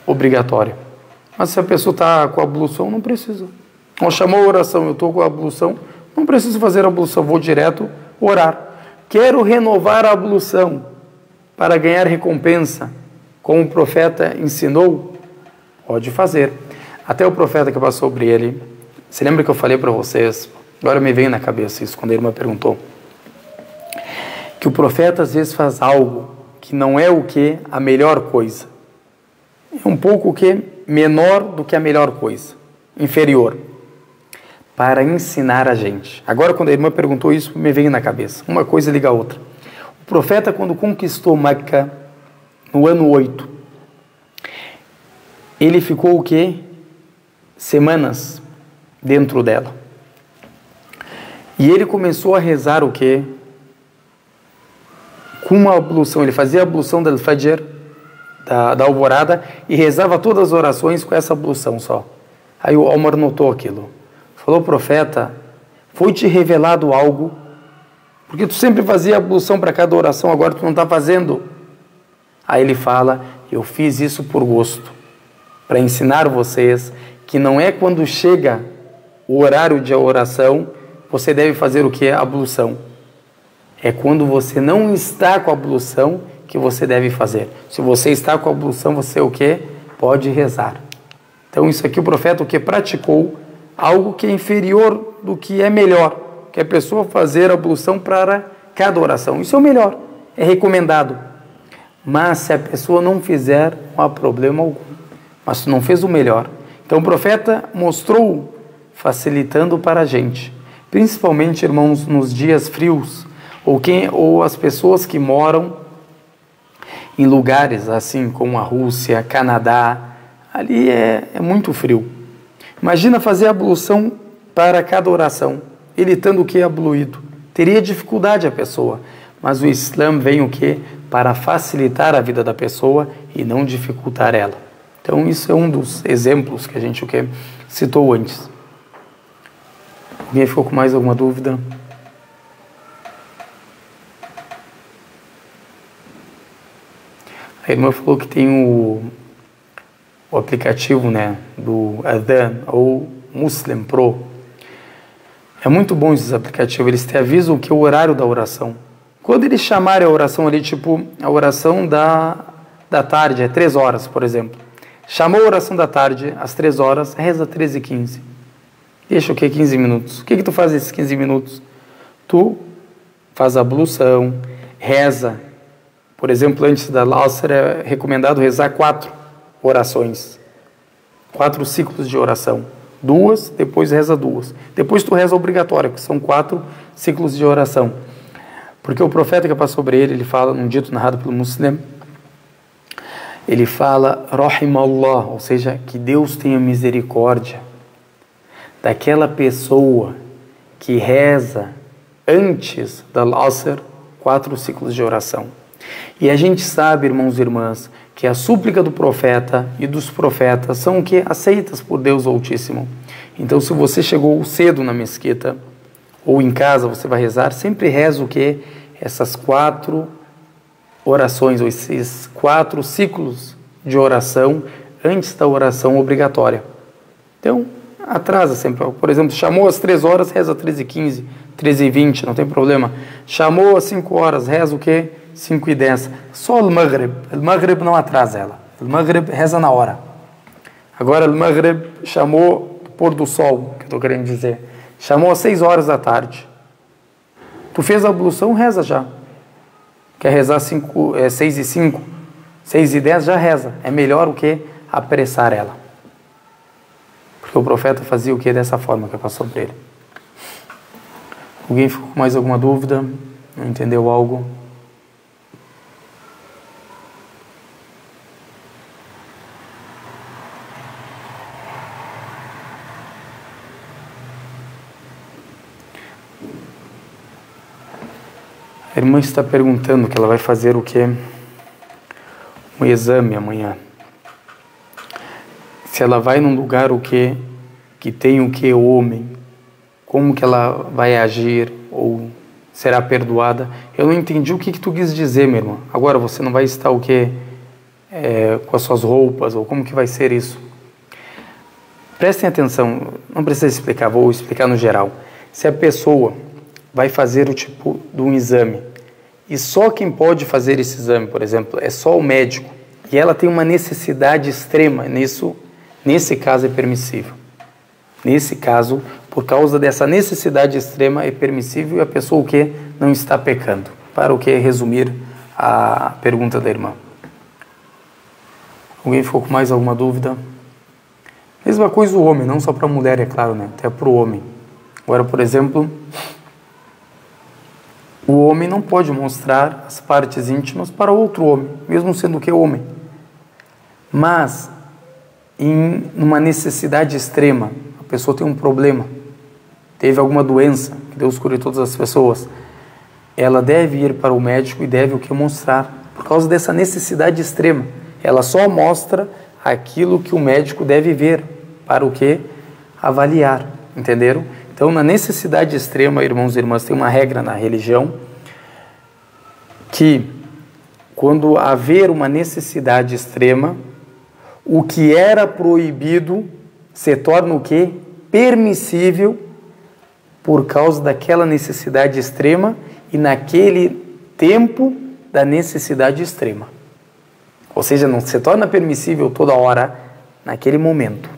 Obrigatório. Mas se a pessoa está com a ablução, não precisa. Ou chamou a oração, eu estou com a ablução, não preciso fazer a ablução, vou direto orar. Quero renovar a ablução para ganhar recompensa, como o profeta ensinou, pode fazer. Até o profeta que passou sobre ele, se lembra que eu falei para vocês, agora me veio na cabeça isso, quando a irmã perguntou, que o profeta às vezes faz algo que não é o que? A melhor coisa. É um pouco o que? Menor do que a melhor coisa, inferior. Para ensinar a gente. Agora, quando a irmã perguntou isso, me veio na cabeça. Uma coisa liga a outra. O profeta, quando conquistou Meca, no ano 8, ele ficou o quê? Semanas dentro dela. E ele começou a rezar o quê? Com uma ablução. Ele fazia a ablução do Fajr, da alvorada, e rezava todas as orações com essa ablução só. Aí o Omar notou aquilo. Falou o profeta, Foi te revelado algo? Porque tu sempre fazia ablução para cada oração, agora tu não está fazendo. Aí ele fala, eu fiz isso por gosto, para ensinar vocês que não é quando chega o horário de oração, você deve fazer o que? Ablução. É quando você não está com a ablução que você deve fazer. Se você está com a ablução, você o que? Pode rezar. Então isso aqui o profeta o que praticou algo que é inferior do que é melhor, que é a pessoa fazer a ablução para cada oração. Isso é o melhor, é recomendado. Mas se a pessoa não fizer, não há problema algum. Mas se não fez o melhor. Então o profeta mostrou facilitando para a gente, principalmente, irmãos, nos dias frios, ou as pessoas que moram em lugares assim como a Rússia, Canadá, ali é muito frio. Imagina fazer a ablução para cada oração, ele estando o que abluído. Teria dificuldade a pessoa, mas o Islã vem o que? Para facilitar a vida da pessoa e não dificultar ela. Então isso é um dos exemplos que a gente o que citou antes. Alguém ficou com mais alguma dúvida? A irmã falou que tem o aplicativo, né, do Adhan ou Muslim Pro. É muito bom esses aplicativos, eles te avisam que é o horário da oração. Quando eles chamarem a oração ali, tipo a oração da tarde, é 3 horas, por exemplo. Chamou a oração da tarde, às 3 horas, reza 13h15. Deixa o que? 15 minutos. O que tu faz nesses 15 minutos? Tu faz a ablução, reza. Por exemplo, antes da Asr é recomendado rezar 4 orações. 4 ciclos de oração. 2, depois reza 2. Depois tu reza obrigatória, que são 4 ciclos de oração. Porque o profeta que passou sobre ele fala, num dito narrado pelo Muslim, ele fala, Rahimallah, ou seja, que Deus tenha misericórdia daquela pessoa que reza antes da Asr 4 ciclos de oração. E a gente sabe, irmãos e irmãs, que a súplica do profeta e dos profetas são o que? Aceitas por Deus Altíssimo. Então, se você chegou cedo na mesquita ou em casa você vai rezar, sempre reza o que? Essas 4 orações, ou esses 4 ciclos de oração antes da oração obrigatória. Então, atrasa sempre. Por exemplo, chamou às 3 horas, reza 13h15, 13h20, não tem problema. Chamou às 5 horas, reza o quê? 5h10. Só o Maghrib. O Maghrib não atrasa ela. O Maghrib reza na hora. Agora, o Maghrib chamou pôr do sol, que eu estou querendo dizer. Chamou às 6 horas da tarde. Tu fez a ablução, reza já. Quer rezar 6h05, 6h10, já reza. É melhor o que? Apressar ela. Porque o profeta fazia o que? Dessa forma que passou para ele. Alguém ficou com mais alguma dúvida? Não entendeu algo? A irmã está perguntando que ela vai fazer o quê? Um exame amanhã. Se ela vai num lugar o quê? Que tem o quê? Homem. Como que ela vai agir? Ou será perdoada? Eu não entendi o que tu quis dizer, minha irmã. Agora você não vai estar o quê? Com as suas roupas? Ou como que vai ser isso? Prestem atenção. Não precisa explicar, vou explicar no geral. Se a pessoa vai fazer o tipo de um exame e só quem pode fazer esse exame, por exemplo, é só o médico e ela tem uma necessidade extrema, nesse caso é permissível. Nesse caso, por causa dessa necessidade extrema, é permissível e a pessoa o que? Não está pecando. Para o que? Resumir a pergunta da irmã. Alguém ficou com mais alguma dúvida? Mesma coisa o homem, não só para a mulher, é claro, né? Até para o homem. Agora, por exemplo, o homem não pode mostrar as partes íntimas para outro homem, mesmo sendo que homem. Mas, em uma necessidade extrema, a pessoa tem um problema, teve alguma doença, que Deus cure todas as pessoas, ela deve ir para o médico e deve o que mostrar, por causa dessa necessidade extrema. Ela só mostra aquilo que o médico deve ver, para o que? Avaliar, entenderam? Então, Então, na necessidade extrema, irmãos e irmãs, tem uma regra na religião que, quando haver uma necessidade extrema, o que era proibido se torna o quê? Permissível por causa daquela necessidade extrema e naquele tempo da necessidade extrema. Ou seja, não se torna permissível toda hora naquele momento.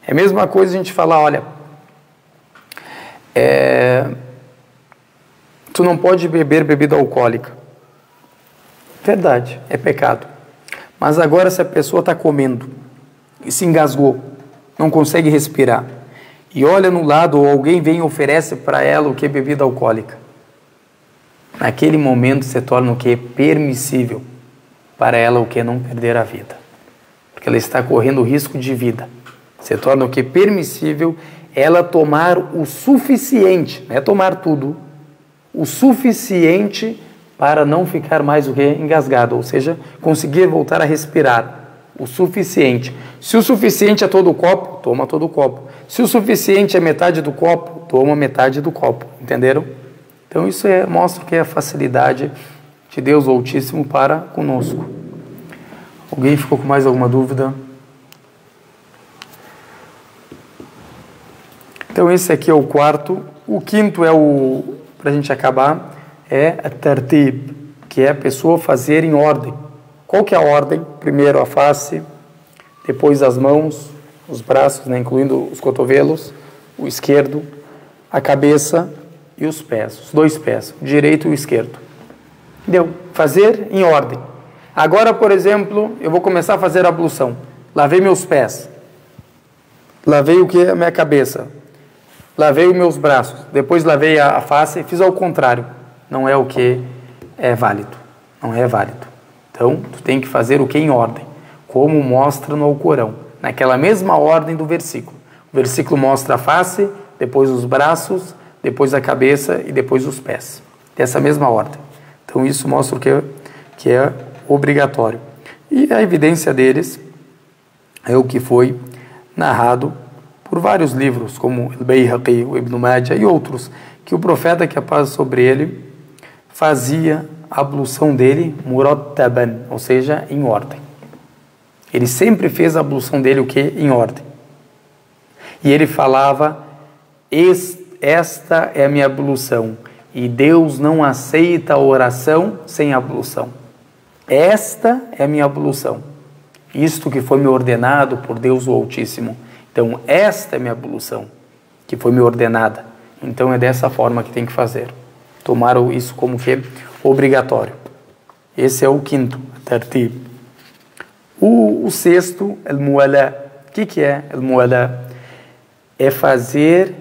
É a mesma coisa a gente falar, olha, tu não pode beber bebida alcoólica. Verdade, é pecado. Mas agora se a pessoa está comendo e se engasgou, não consegue respirar, e olha no lado ou alguém vem e oferece para ela o que é bebida alcoólica, naquele momento se torna o que é permissível para ela o que é não perder a vida, porque ela está correndo risco de vida. Se torna o que é permissível ela tomar o suficiente, não é tomar tudo, o suficiente para não ficar mais o que engasgado, ou seja, conseguir voltar a respirar. O suficiente. Se o suficiente é todo o copo, toma todo o copo. Se o suficiente é metade do copo, toma metade do copo. Entenderam? Então isso mostra que é a facilidade de Deus Altíssimo para conosco. Alguém ficou com mais alguma dúvida? Então esse aqui é o quarto. O quinto é para a gente acabar, é a tartib, que é a pessoa fazer em ordem. Qual que é a ordem? Primeiro a face, depois as mãos, os braços, né, incluindo os cotovelos, o esquerdo, a cabeça e os pés, os dois pés, o direito e o esquerdo. Deu. Fazer em ordem. Agora, por exemplo, eu vou começar a fazer a ablução. Lavei meus pés. Lavei o que? A minha cabeça. Lavei os meus braços. Depois lavei a face. Fiz ao contrário. Não é o que é válido. Não é válido. Então, tu tem que fazer o que em ordem, como mostra no Alcorão, naquela mesma ordem do versículo. O versículo mostra a face, depois os braços, depois a cabeça e depois os pés. Dessa mesma ordem. Então, isso mostra o que é obrigatório. E a evidência deles é o que foi narrado por vários livros, como o Bayhaqi, o Ibn Majah e outros, que o profeta, que a paz sobre ele, fazia a ablução dele murattaban, ou seja, em ordem. Ele sempre fez a ablução dele o que? Em ordem. E ele falava, esta é a minha ablução, e Deus não aceita a oração sem ablução. Esta é a minha ablução. Isto que foi me ordenado por Deus o Altíssimo. Então, esta é a minha ablução, que foi me ordenada. Então, é dessa forma que tem que fazer. Tomaram isso como que obrigatório. Esse é o quinto, tartib. O sexto, al-muwala. O que é al-muwala? É fazer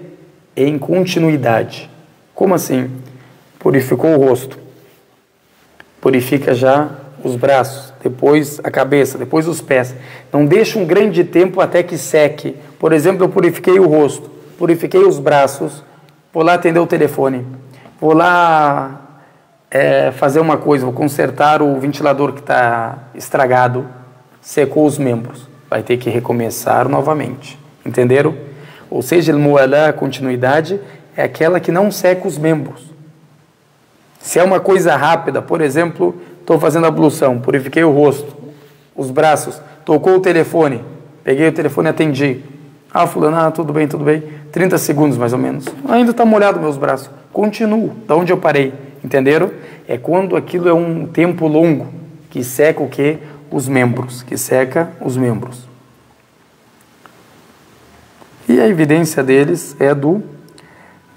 em continuidade. Como assim? Purificou o rosto. Purifica já os braços, depois a cabeça, depois os pés. Não deixa um grande tempo até que seque. Por exemplo, eu purifiquei o rosto, purifiquei os braços, vou lá atender o telefone, vou lá fazer uma coisa, vou consertar o ventilador que está estragado, secou os membros, vai ter que recomeçar novamente. Entenderam? Ou seja, a continuidade é aquela que não seca os membros. Se é uma coisa rápida, por exemplo, estou fazendo a ablução, purifiquei o rosto, os braços, tocou o telefone, peguei o telefone e atendi. Fulano, tudo bem, 30 segundos mais ou menos. Ainda está molhado meus braços. Continuo, da onde eu parei. Entenderam? É quando aquilo é um tempo longo, que seca o quê? Os membros, que seca os membros. E a evidência deles é do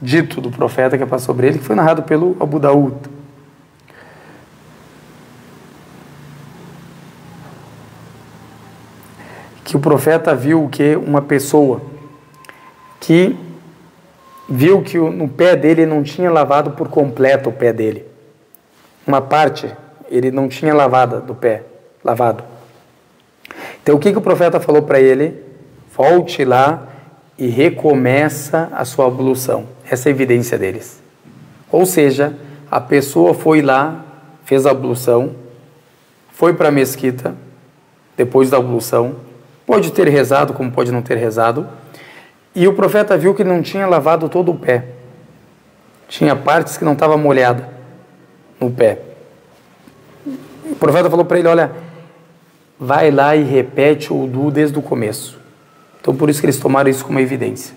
dito do profeta que passou sobre ele, que foi narrado pelo Abu Daud. Que o profeta viu que uma pessoa que viu que no pé dele não tinha lavado por completo o pé dele. Uma parte ele não tinha lavado do pé, lavado. Então o que o profeta falou para ele? Volte lá e recomeça a sua ablução. Essa é a evidência deles. Ou seja, a pessoa foi lá, fez a ablução, foi para a mesquita, depois da ablução, pode ter rezado como pode não ter rezado, E o profeta viu que ele não tinha lavado todo o pé. Tinha partes que não estava molhada no pé. O profeta falou para ele, olha, vai lá e repete o wudu desde o começo. Então por isso que eles tomaram isso como evidência.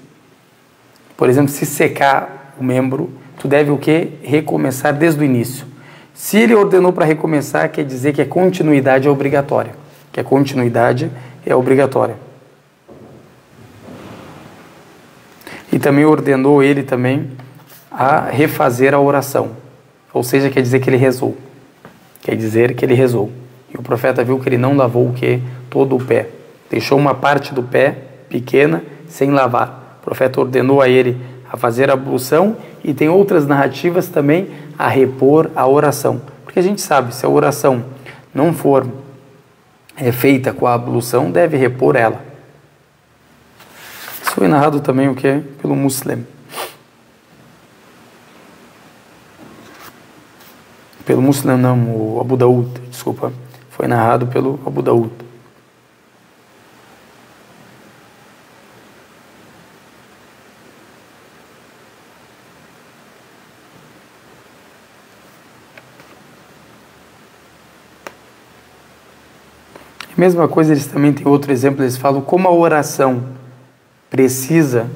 Por exemplo, se secar o membro, tu deve o quê? Recomeçar desde o início. Se ele ordenou para recomeçar, quer dizer que a continuidade é obrigatória. Que a continuidade é obrigatória. E também ordenou ele também a refazer a oração. Ou seja, quer dizer que ele rezou. Quer dizer que ele rezou. E o profeta viu que ele não lavou o quê? Todo o pé. Deixou uma parte do pé pequena sem lavar. O profeta ordenou a ele a fazer a ablução e tem outras narrativas também a repor a oração. Porque a gente sabe, se a oração não for feita com a ablução, deve repor ela. Isso foi narrado também o quê? Pelo Muslim. Pelo Muslim não, o Abu Daud, desculpa. Foi narrado pelo Abu Daud. Mesma coisa, eles também têm outro exemplo, eles falam como a oração precisa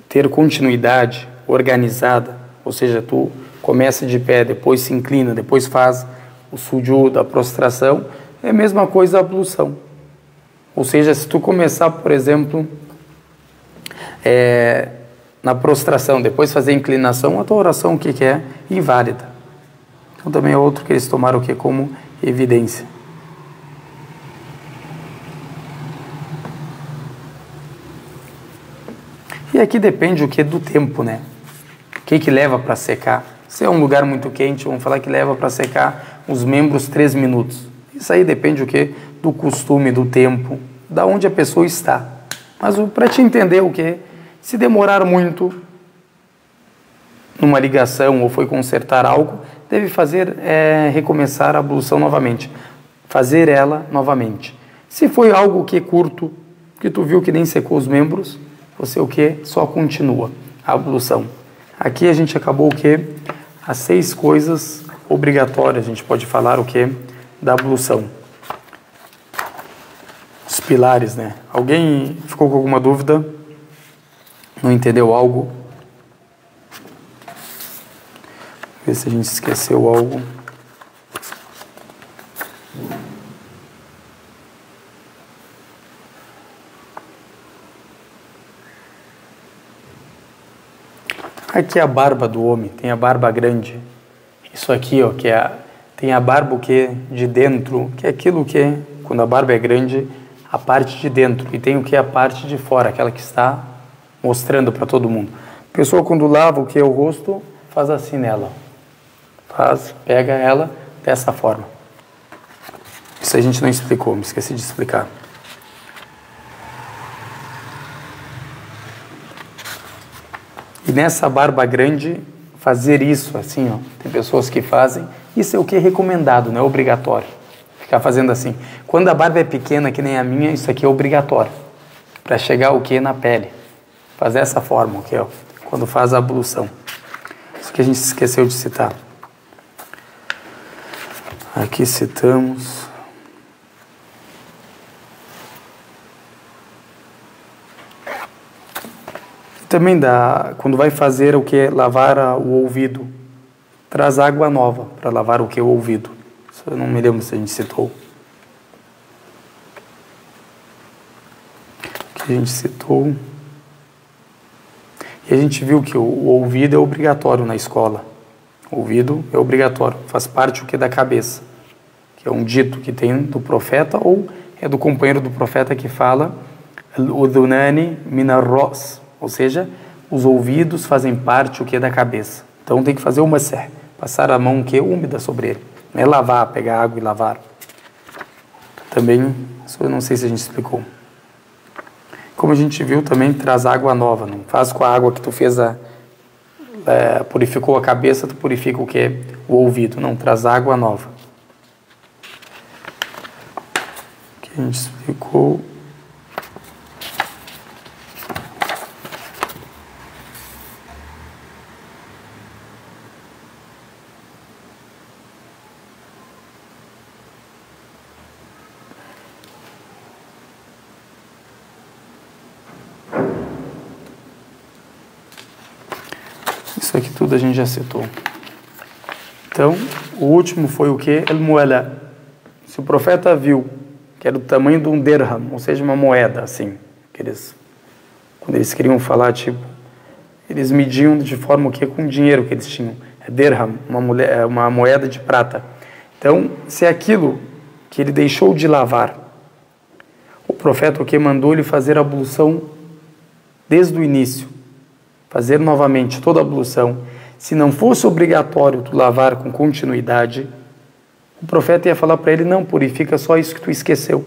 ter continuidade, organizada, ou seja, tu começa de pé, depois se inclina, depois faz o sujud, a prostração, é a mesma coisa a ablução. Ou seja, se tu começar, por exemplo, na prostração, depois fazer a inclinação, a tua oração o que é? Inválida. Então também é outro que eles tomaram o que como evidência. E aqui depende o que do tempo, né? O que leva para secar? Se é um lugar muito quente, vamos falar que leva para secar os membros 3 minutos. Isso aí depende o que? Do costume, do tempo, da onde a pessoa está. Mas para te entender o que? Se demorar muito numa ligação ou foi consertar algo, deve fazer recomeçar a ablução novamente. Fazer ela novamente. Se foi algo que é curto, que tu viu que nem secou os membros, você o que? Só continua a ablução. Aqui a gente acabou o que? As 6 coisas obrigatórias, a gente pode falar o que? Da ablução. Os pilares, né? Alguém ficou com alguma dúvida? Não entendeu algo? Ver se a gente esqueceu algo. Aqui é a barba do homem, tem a barba grande. Isso aqui, ó, que tem a barba que de dentro, que é aquilo que, quando a barba é grande, a parte de dentro. E tem o que é a parte de fora, aquela que está mostrando para todo mundo. A pessoa quando lava o que é o rosto, faz assim nela. Pega ela dessa forma. Isso a gente não explicou, me esqueci de explicar. E nessa barba grande, fazer isso assim, ó, tem pessoas que fazem, isso é o que é recomendado, não é obrigatório. Ficar fazendo assim. Quando a barba é pequena, que nem a minha, isso aqui é obrigatório. Para chegar o que? Na pele. Fazer essa forma, o que ó, quando faz a ablução. Isso que a gente esqueceu de citar. Aqui citamos... Também dá, quando vai fazer o que? Lavar o ouvido, traz água nova para lavar o que? O ouvido. Isso eu não me lembro se a gente citou. Que a gente citou. E a gente viu que o ouvido é obrigatório na escola. O ouvido é obrigatório, faz parte o que? Da cabeça. Que é um dito que tem do profeta ou é do companheiro do profeta que fala al-udhunani min ar-ra's. Ou seja, os ouvidos fazem parte o que é da cabeça. Então tem que fazer uma serra, passar a mão que é úmida sobre ele. Não é lavar, pegar água e lavar. Também, isso eu não sei se a gente explicou. Como a gente viu também, traz água nova. Não faz com a água que tu fez, purificou a cabeça, tu purifica o que é o ouvido. Não, traz água nova. Que a gente explicou... Isso aqui tudo a gente já citou. Então, o último foi o que? Al-Mu'ala. Se o profeta viu que era do tamanho de um dirham, ou seja, uma moeda, assim, quando eles queriam falar, tipo, eles mediam de forma o que? Com o dinheiro que eles tinham. É dirham, uma moeda de prata. Então, se é aquilo que ele deixou de lavar, o profeta o que mandou ele fazer a ablução desde o início, fazer novamente toda a ablução. Se não fosse obrigatório tu lavar com continuidade, o profeta ia falar para ele, não, purifica só isso que tu esqueceu.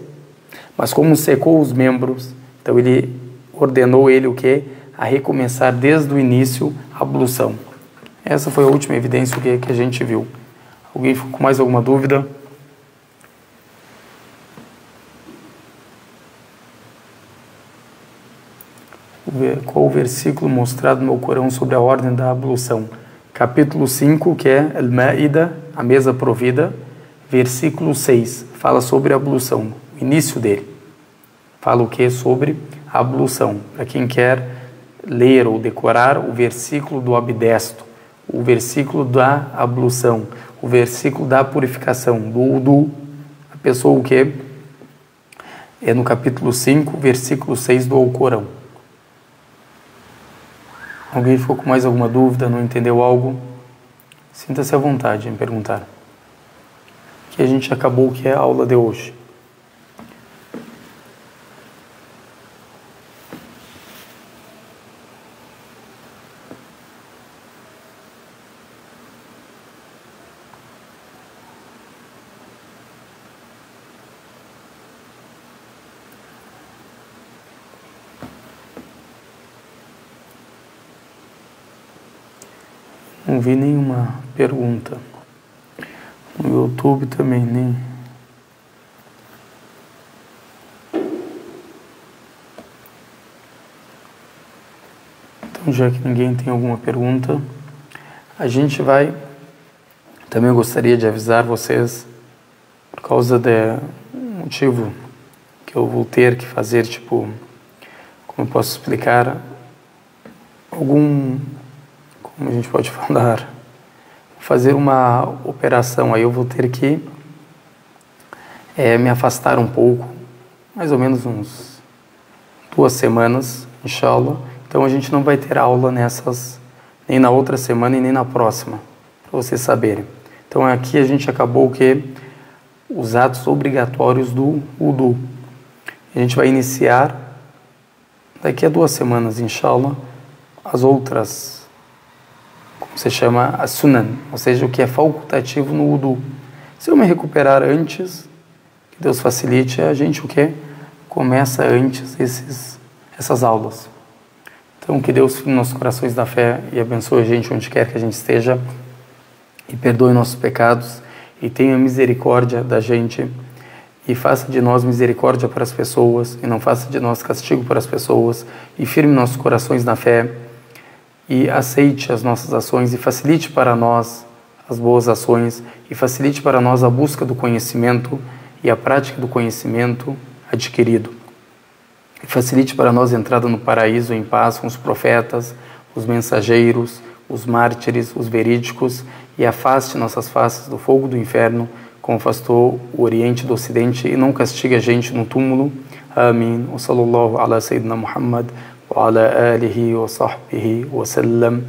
Mas como secou os membros, então ele ordenou ele o quê? A recomeçar desde o início a ablução. Essa foi a última evidência que a gente viu. Alguém ficou com mais alguma dúvida? Qual o versículo mostrado no Corão sobre a ordem da ablução? Capítulo 5, que é Al-Ma'ida, a mesa provida, versículo 6, fala sobre a ablução, o início dele. Fala o que? Sobre a ablução. Para quem quer ler ou decorar o versículo do abdesto, o versículo da ablução, o versículo da purificação, do wudu, a pessoa o que? É no capítulo 5, versículo 6 do Alcorão. Alguém ficou com mais alguma dúvida, não entendeu algo? Sinta-se à vontade em perguntar. Que a gente acabou, que é a aula de hoje. Não vi nenhuma pergunta. No YouTube também, nem. Então, já que ninguém tem alguma pergunta, a gente vai. Também gostaria de avisar vocês, por causa do motivo que eu vou ter que fazer, tipo, como eu posso explicar, como a gente pode falar, fazer uma operação, aí eu vou ter que me afastar um pouco, mais ou menos uns 2 semanas, inshallah. Então a gente não vai ter aula nem na outra semana e nem na próxima, para vocês saberem. Então aqui a gente acabou os atos obrigatórios do wudu. A gente vai iniciar daqui a 2 semanas, inshallah, as outras, como se chama, a sunan, ou seja, o que é facultativo no wudu. Se eu me recuperar antes, que Deus facilite, a gente o que? Começa antes essas aulas. Então que Deus firme nossos corações da fé e abençoe a gente onde quer que a gente esteja e perdoe nossos pecados e tenha misericórdia da gente e faça de nós misericórdia para as pessoas e não faça de nós castigo para as pessoas e firme nossos corações na fé e aceite as nossas ações e facilite para nós as boas ações e facilite para nós a busca do conhecimento e a prática do conhecimento adquirido. E facilite para nós a entrada no paraíso em paz com os profetas, os mensageiros, os mártires, os verídicos e afaste nossas faces do fogo do inferno, como afastou o Oriente do Ocidente e não castigue a gente no túmulo. Amém. Wa sallallahu ala sayyidina Muhammad wa ala alihi wa sahbihi wa sallam.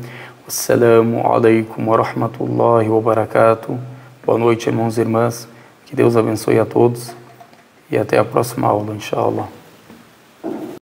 Wassalamu alaikum wa rahmatullahi wa barakatuh. Boa noite, irmãos e irmãs. Que Deus abençoe a todos e até a próxima aula, inshallah.